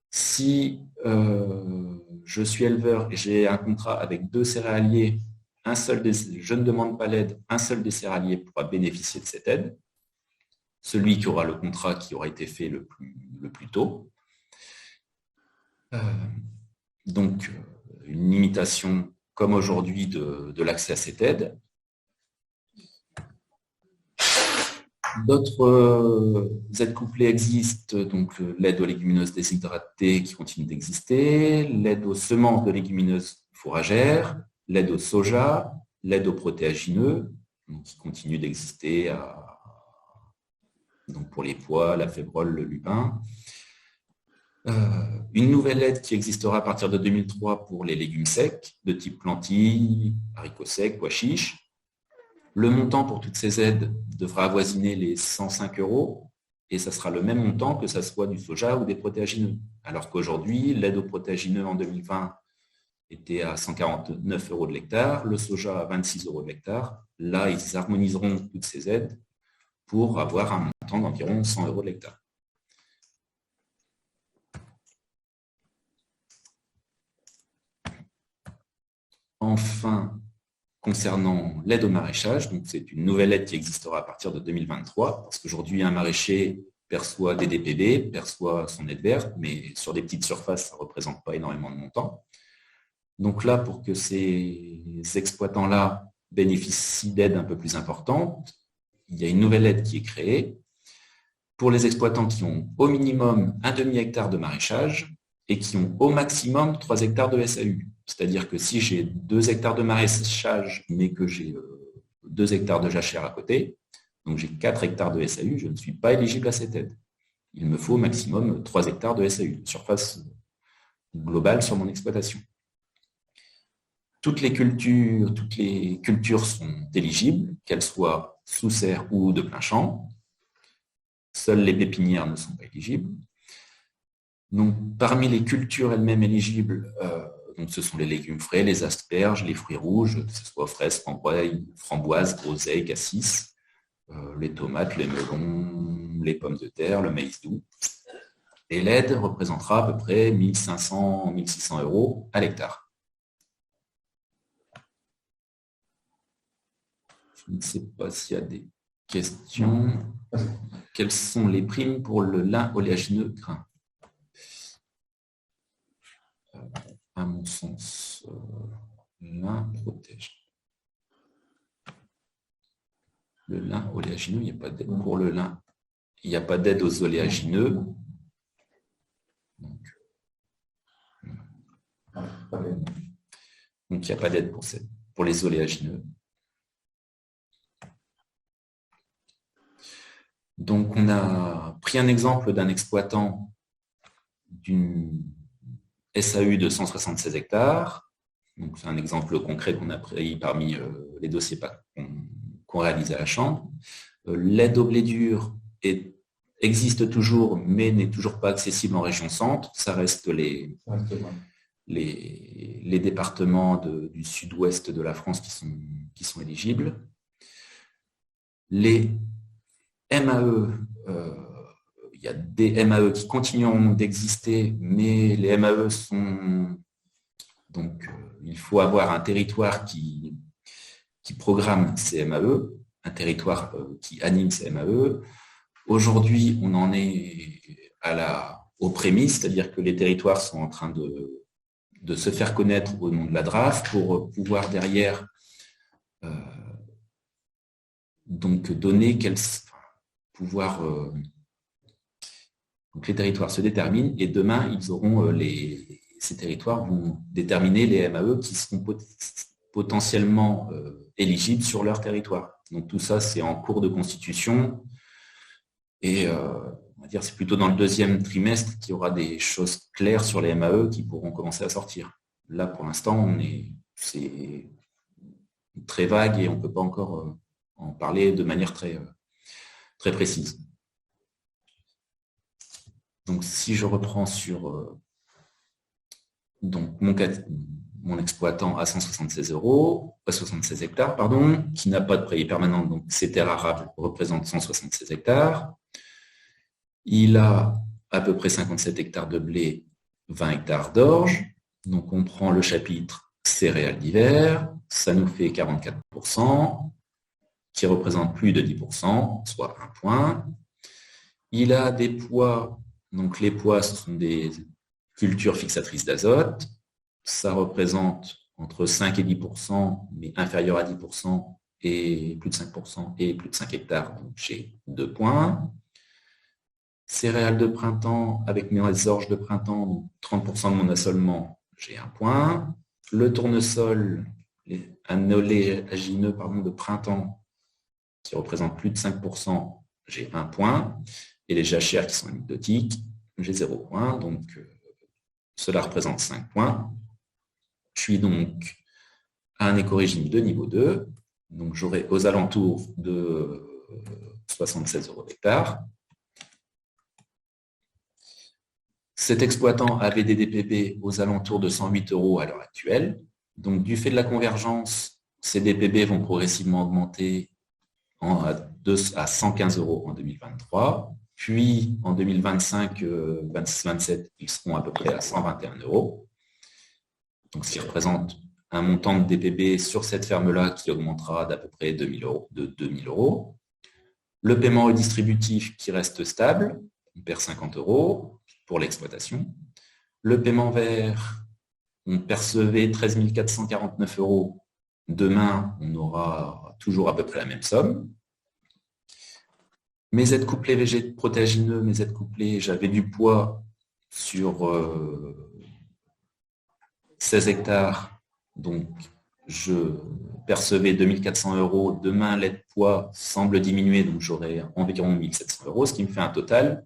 Si je suis éleveur et j'ai un contrat avec 2 céréaliers, je ne demande pas l'aide, un seul des céréaliers pourra bénéficier de cette aide, celui qui aura le contrat qui aura été fait le plus tôt. Donc, une limitation comme aujourd'hui de l'accès à cette aide. D'autres aides couplées existent, donc l'aide aux légumineuses déshydratées qui continue d'exister, l'aide aux semences de légumineuses fourragères, l'aide au soja, l'aide aux protéagineux, qui continue d'exister donc pour les pois, la févrole, le lupin. Une nouvelle aide qui existera à partir de 2003 pour les légumes secs, de type lentilles, haricots secs, pois chiches. Le montant pour toutes ces aides devra avoisiner les 105 € et ça sera le même montant que ça soit du soja ou des protéagineux. Alors qu'aujourd'hui, l'aide aux protéagineux en 2020 était à 149 € de l'hectare, le soja à 26 € de l'hectare. Là, ils harmoniseront toutes ces aides pour avoir un montant d'environ 100 € de l'hectare. Enfin, concernant l'aide au maraîchage, donc c'est une nouvelle aide qui existera à partir de 2023, parce qu'aujourd'hui, un maraîcher perçoit des DPV, perçoit son aide verte, mais sur des petites surfaces, ça ne représente pas énormément de montants. Donc là, pour que ces exploitants-là bénéficient d'aides un peu plus importantes, il y a une nouvelle aide qui est créée pour les exploitants qui ont au minimum un demi-hectare de maraîchage et qui ont au maximum 3 hectares de SAU. C'est-à-dire que si j'ai 2 hectares de maraîchage, mais que j'ai 2 hectares de jachère à côté, donc j'ai 4 hectares de SAU, je ne suis pas éligible à cette aide. Il me faut au maximum 3 hectares de SAU, de surface globale sur mon exploitation. Toutes les cultures sont éligibles, qu'elles soient sous serre ou de plein champ. Seules les pépinières ne sont pas éligibles. Donc, parmi les cultures elles-mêmes éligibles, donc ce sont les légumes frais, les asperges, les fruits rouges, que ce soit fraises, framboises, groseilles, cassis, les tomates, les melons, les pommes de terre, le maïs doux. Et l'aide représentera à peu près 1 500 à 1 600 € à l'hectare. Je ne sais pas s'il y a des questions. Quelles sont les primes pour le lin oléagineux grain? À mon sens, lin protège. Le lin oléagineux, il n'y a pas d'aide pour le lin. Il n'y a pas d'aide aux oléagineux. Donc, il n'y a pas d'aide pour les oléagineux. Donc, on a pris un exemple d'un exploitant d'une SAU de 176 hectares. Donc, c'est un exemple concret qu'on a pris parmi les dossiers PAC qu'on réalise à la Chambre. L'aide au blé dur existe toujours, mais n'est toujours pas accessible en région centre. Ça reste les départements du sud-ouest de la France qui sont éligibles. Les MAE, il y a des MAE qui continueront d'exister, mais les MAE sont... Donc, il faut avoir un territoire qui programme ces MAE, un territoire qui anime ces MAE. Aujourd'hui, on en est aux prémices, c'est-à-dire que les territoires sont en train de se faire connaître au nom de la DRAF pour pouvoir derrière donc donner pouvoir donc les territoires se déterminent et demain ils auront ces territoires vont déterminer les MAE qui seront potentiellement éligibles sur leur territoire. Donc tout ça c'est en cours de constitution et on va dire c'est plutôt dans le deuxième trimestre qu'il y aura des choses claires sur les MAE qui pourront commencer à sortir. Là pour l'instant c'est très vague et on ne peut pas encore en parler de manière très précise. Donc, si je reprends sur donc mon exploitant à 176 hectares, qui n'a pas de prairie permanente, donc ces terres arables représentent 176 hectares. Il a à peu près 57 hectares de blé, 20 hectares d'orge. Donc, on prend le chapitre céréales d'hiver, ça nous fait 44%. Qui représente plus de 10%, soit 1 point. Il a des pois, donc les pois, ce sont des cultures fixatrices d'azote. Ça représente entre 5 et 10%, mais inférieur à 10%, et plus de 5%, et plus de 5 hectares, donc j'ai 2 points. Céréales de printemps, avec mes orges de printemps, donc 30% de mon assolement, j'ai 1 point. Le tournesol, un oléagineux de printemps, qui représente plus de 5%, j'ai 1 point. Et les jachères qui sont anecdotiques, j'ai 0 point. Donc, cela représente 5 points. Je suis donc à un écorégime de niveau 2. Donc, j'aurai aux alentours de 76 € l'hectare. Cet exploitant avait des DPB aux alentours de 108 € à l'heure actuelle. Donc, du fait de la convergence, ces DPB vont progressivement augmenter à 115 € en 2023, puis en 2025, 26-27, ils seront à peu près à 121 €. Donc, ce qui représente un montant de DPB sur cette ferme-là qui augmentera d'à peu près 2 000 €. Le paiement redistributif qui reste stable, on perd 50 € pour l'exploitation. Le paiement vert, on percevait 13 449 €. Demain, on aura toujours à peu près la même somme. Mes aides couplées végétaux protéagineux, mes aides couplées, j'avais du poids sur 16 hectares, donc je percevais 2 400 €. Demain, l'aide poids semble diminuer, donc j'aurai environ 1 700 €, ce qui me fait un total.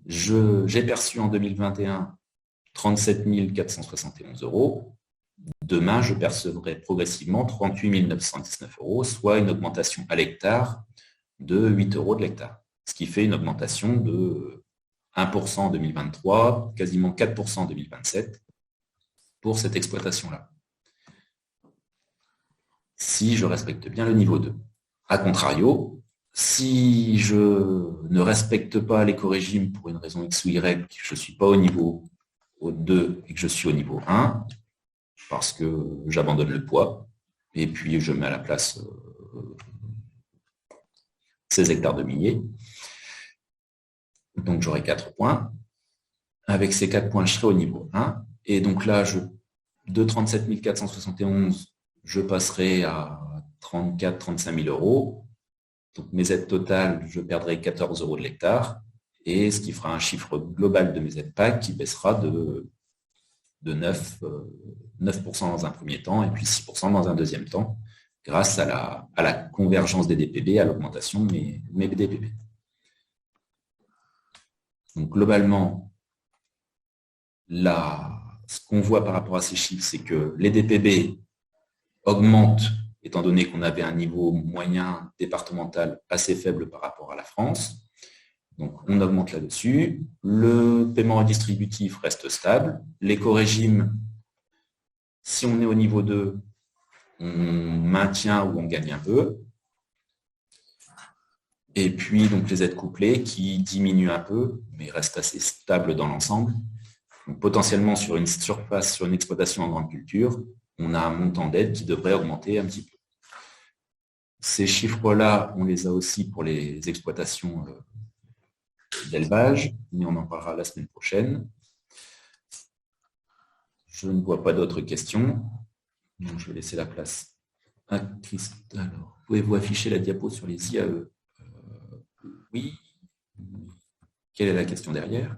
J'ai perçu en 2021 37 471 €. Demain, je percevrai progressivement 38 919 €, soit une augmentation à l'hectare de 8 € de l'hectare, ce qui fait une augmentation de 1% en 2023, quasiment 4% en 2027 pour cette exploitation-là. Si je respecte bien le niveau 2. A contrario, si je ne respecte pas l'écorégime pour une raison X ou Y, que je ne suis pas au niveau 2 et que je suis au niveau 1, parce que j'abandonne le poids, et puis je mets à la place 16 hectares de millet. Donc j'aurai 4 points. Avec ces 4 points, je serai au niveau 1. Et donc là, de 37 471, je passerai à 34-35 000 €. Donc mes aides totales, je perdrai 14 € de l'hectare. Et ce qui fera un chiffre global de mes aides PAC qui baissera de 9% dans un premier temps et puis 6% dans un deuxième temps, grâce à la convergence des DPB, à l'augmentation de mes DPB. Donc globalement, ce qu'on voit par rapport à ces chiffres, c'est que les DPB augmentent, étant donné qu'on avait un niveau moyen départemental assez faible par rapport à la France. Donc, on augmente là-dessus. Le paiement redistributif reste stable. L'éco-régime, si on est au niveau 2, on maintient ou on gagne un peu. Et puis, donc, les aides couplées qui diminuent un peu, mais restent assez stables dans l'ensemble. Donc, potentiellement, sur une surface, sur une exploitation en grande culture, on a un montant d'aide qui devrait augmenter un petit peu. Ces chiffres-là, on les a aussi pour les exploitations d'élevage, mais on en parlera la semaine prochaine. Je ne vois pas d'autres questions, donc je vais laisser la place à Christophe. Alors, pouvez-vous afficher la diapo sur les IAE? Oui. Quelle est la question derrière?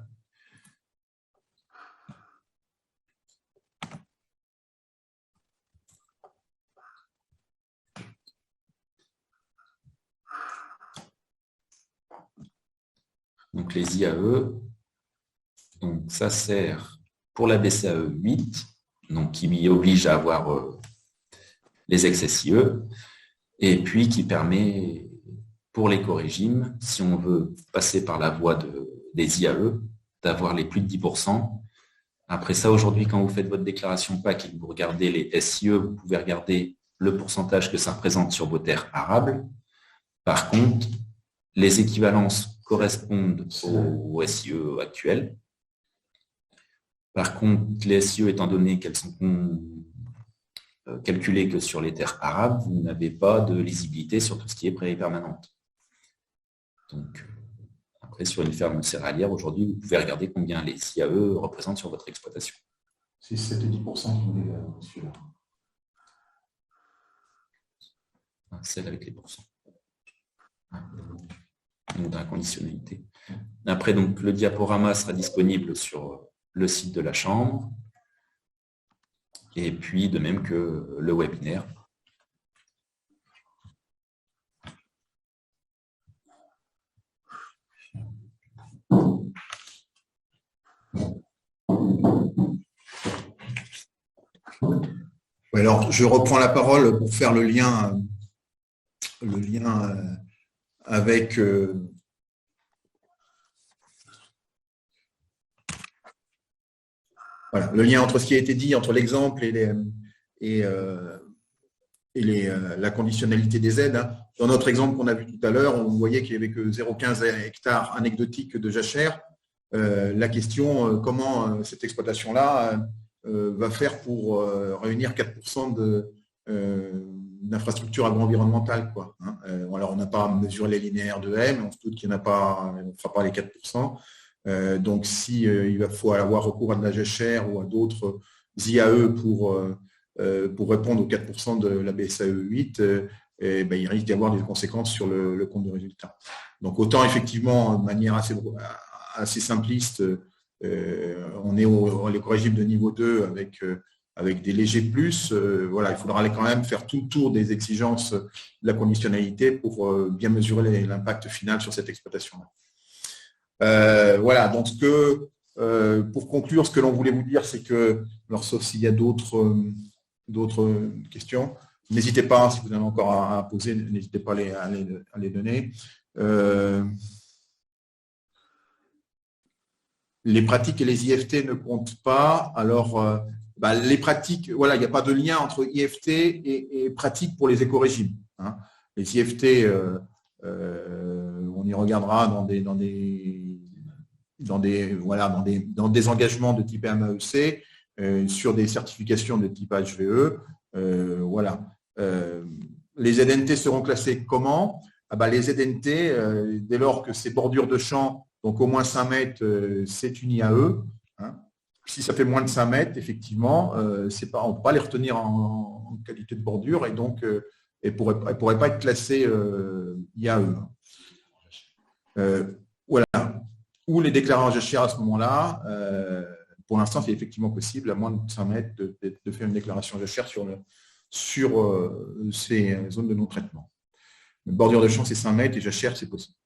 Donc les IAE, donc ça sert pour la BCAE 8, donc qui m'y oblige à avoir les excès CIE, et puis qui permet pour l'éco-régime, si on veut passer par la voie des IAE, d'avoir les plus de 10%. Après ça, aujourd'hui, quand vous faites votre déclaration PAC et que vous regardez les SIE, vous pouvez regarder le pourcentage que ça représente sur vos terres arables. Par contre, les équivalences correspondent aux SIE actuels. Par contre, les SIE, étant donné qu'elles sont calculées que sur les terres arables, vous n'avez pas de lisibilité sur tout ce qui est prairie permanente. Donc, après, sur une ferme céréalière, aujourd'hui, vous pouvez regarder combien les IAE représentent sur votre exploitation. C'est 7 et 10% qui nous est celui-là. Celle avec les pourcents. Donc, dans la conditionnalité. Après, donc, le diaporama sera disponible sur le site de la Chambre. Et puis, de même que le webinaire. Alors, je reprends la parole pour faire le lien avec voilà, le lien entre ce qui a été dit, entre l'exemple et la conditionnalité des aides. Dans notre exemple qu'on a vu tout à l'heure, on voyait qu'il n'y avait que 0,15 hectares anecdotiques de jachère. La question, comment cette exploitation-là va faire pour réunir 4% d'infrastructures agro-environnementales, quoi, hein. Alors, on n'a pas mesuré les linéaires de M, on se doute qu'il n'y en a pas, on ne fera pas les 4%. Donc, si il faut avoir recours à de la jachère ou à d'autres IAE pour répondre aux 4% de la BSAE 8, ben, il risque d'y avoir des conséquences sur le compte de résultat. Donc, autant effectivement, de manière assez simpliste, on est au l'éco-régime de niveau 2 avec des légers plus. Voilà, il faudra quand même faire tout le tour des exigences de la conditionnalité pour bien mesurer l'impact final sur cette exploitation-là. Voilà, donc pour conclure, ce que l'on voulait vous dire, c'est que, alors, sauf s'il y a d'autres questions, n'hésitez pas, si vous en avez encore à poser, n'hésitez pas à les donner. Les pratiques et les IFT ne comptent pas. Alors, les pratiques, voilà, il n'y a pas de lien entre IFT et pratiques pour les éco-régimes, hein. Les IFT, on y regardera dans des engagements de type MAEC, sur des certifications de type HVE. Voilà. Les ZNT seront classés comment? Les ZNT, dès lors que c'est bordure de champ, donc au moins 5 mètres, c'est une IAE, hein. Si ça fait moins de 5 mètres, effectivement, on ne peut pas les retenir en qualité de bordure et donc elles ne pourraient pas être classées IAE. Voilà. Ou les déclarer en jachère à ce moment-là. Pour l'instant, c'est effectivement possible, à moins de 5 mètres, de faire une déclaration jachère sur ces zones de non-traitement. Bordure de champ, c'est 5 mètres et jachère, c'est possible.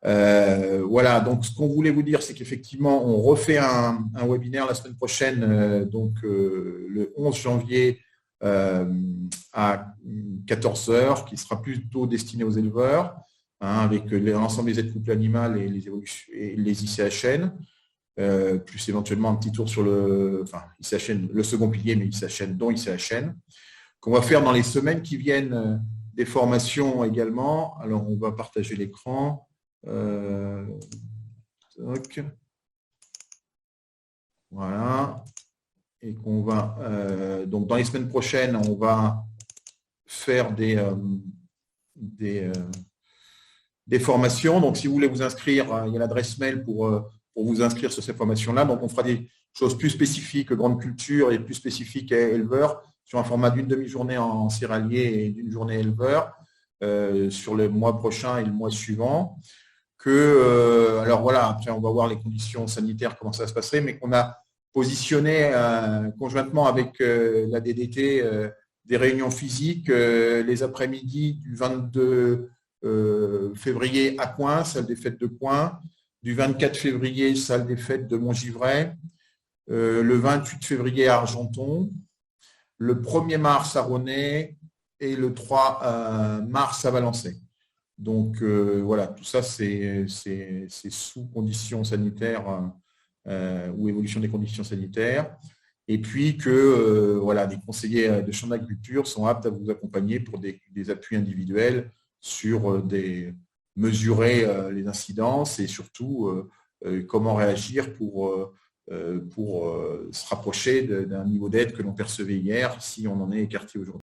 Voilà, donc ce qu'on voulait vous dire, c'est qu'effectivement, on refait un webinaire la semaine prochaine, donc le 11 janvier à 14 heures, qui sera plutôt destiné aux éleveurs, hein, avec l'ensemble des aides couplées animales et les ICHN, plus éventuellement un petit tour sur ICHN, le second pilier, mais ICHN, dont ICHN, qu'on va faire dans les semaines qui viennent, des formations également. Alors, on va partager l'écran. Voilà. Et qu'on va donc dans les semaines prochaines, on va faire des formations. Donc, si vous voulez vous inscrire, il y a l'adresse mail pour vous inscrire sur ces formations-là. Donc, on fera des choses plus spécifiques, grande culture, et plus spécifiques à éleveurs, sur un format d'une demi-journée en céréalier et d'une journée éleveur, sur le mois prochain et le mois suivant. Alors voilà, après on va voir les conditions sanitaires, comment ça se passerait, mais qu'on a positionné conjointement avec la DDT des réunions physiques les après-midi du 22 février à Coin, salle des fêtes de Coin, du 24 février, salle des fêtes de Montgivray, le 28 février à Argenton, le 1er mars à Ronay et le 3 mars à Valençay. Donc voilà, tout ça c'est sous conditions sanitaires ou évolution des conditions sanitaires. Et puis que voilà, des conseillers de champ d'agriculture sont aptes à vous accompagner pour des appuis individuels sur mesurer les incidences et surtout comment réagir pour se rapprocher d'un niveau d'aide que l'on percevait hier si on en est écarté aujourd'hui.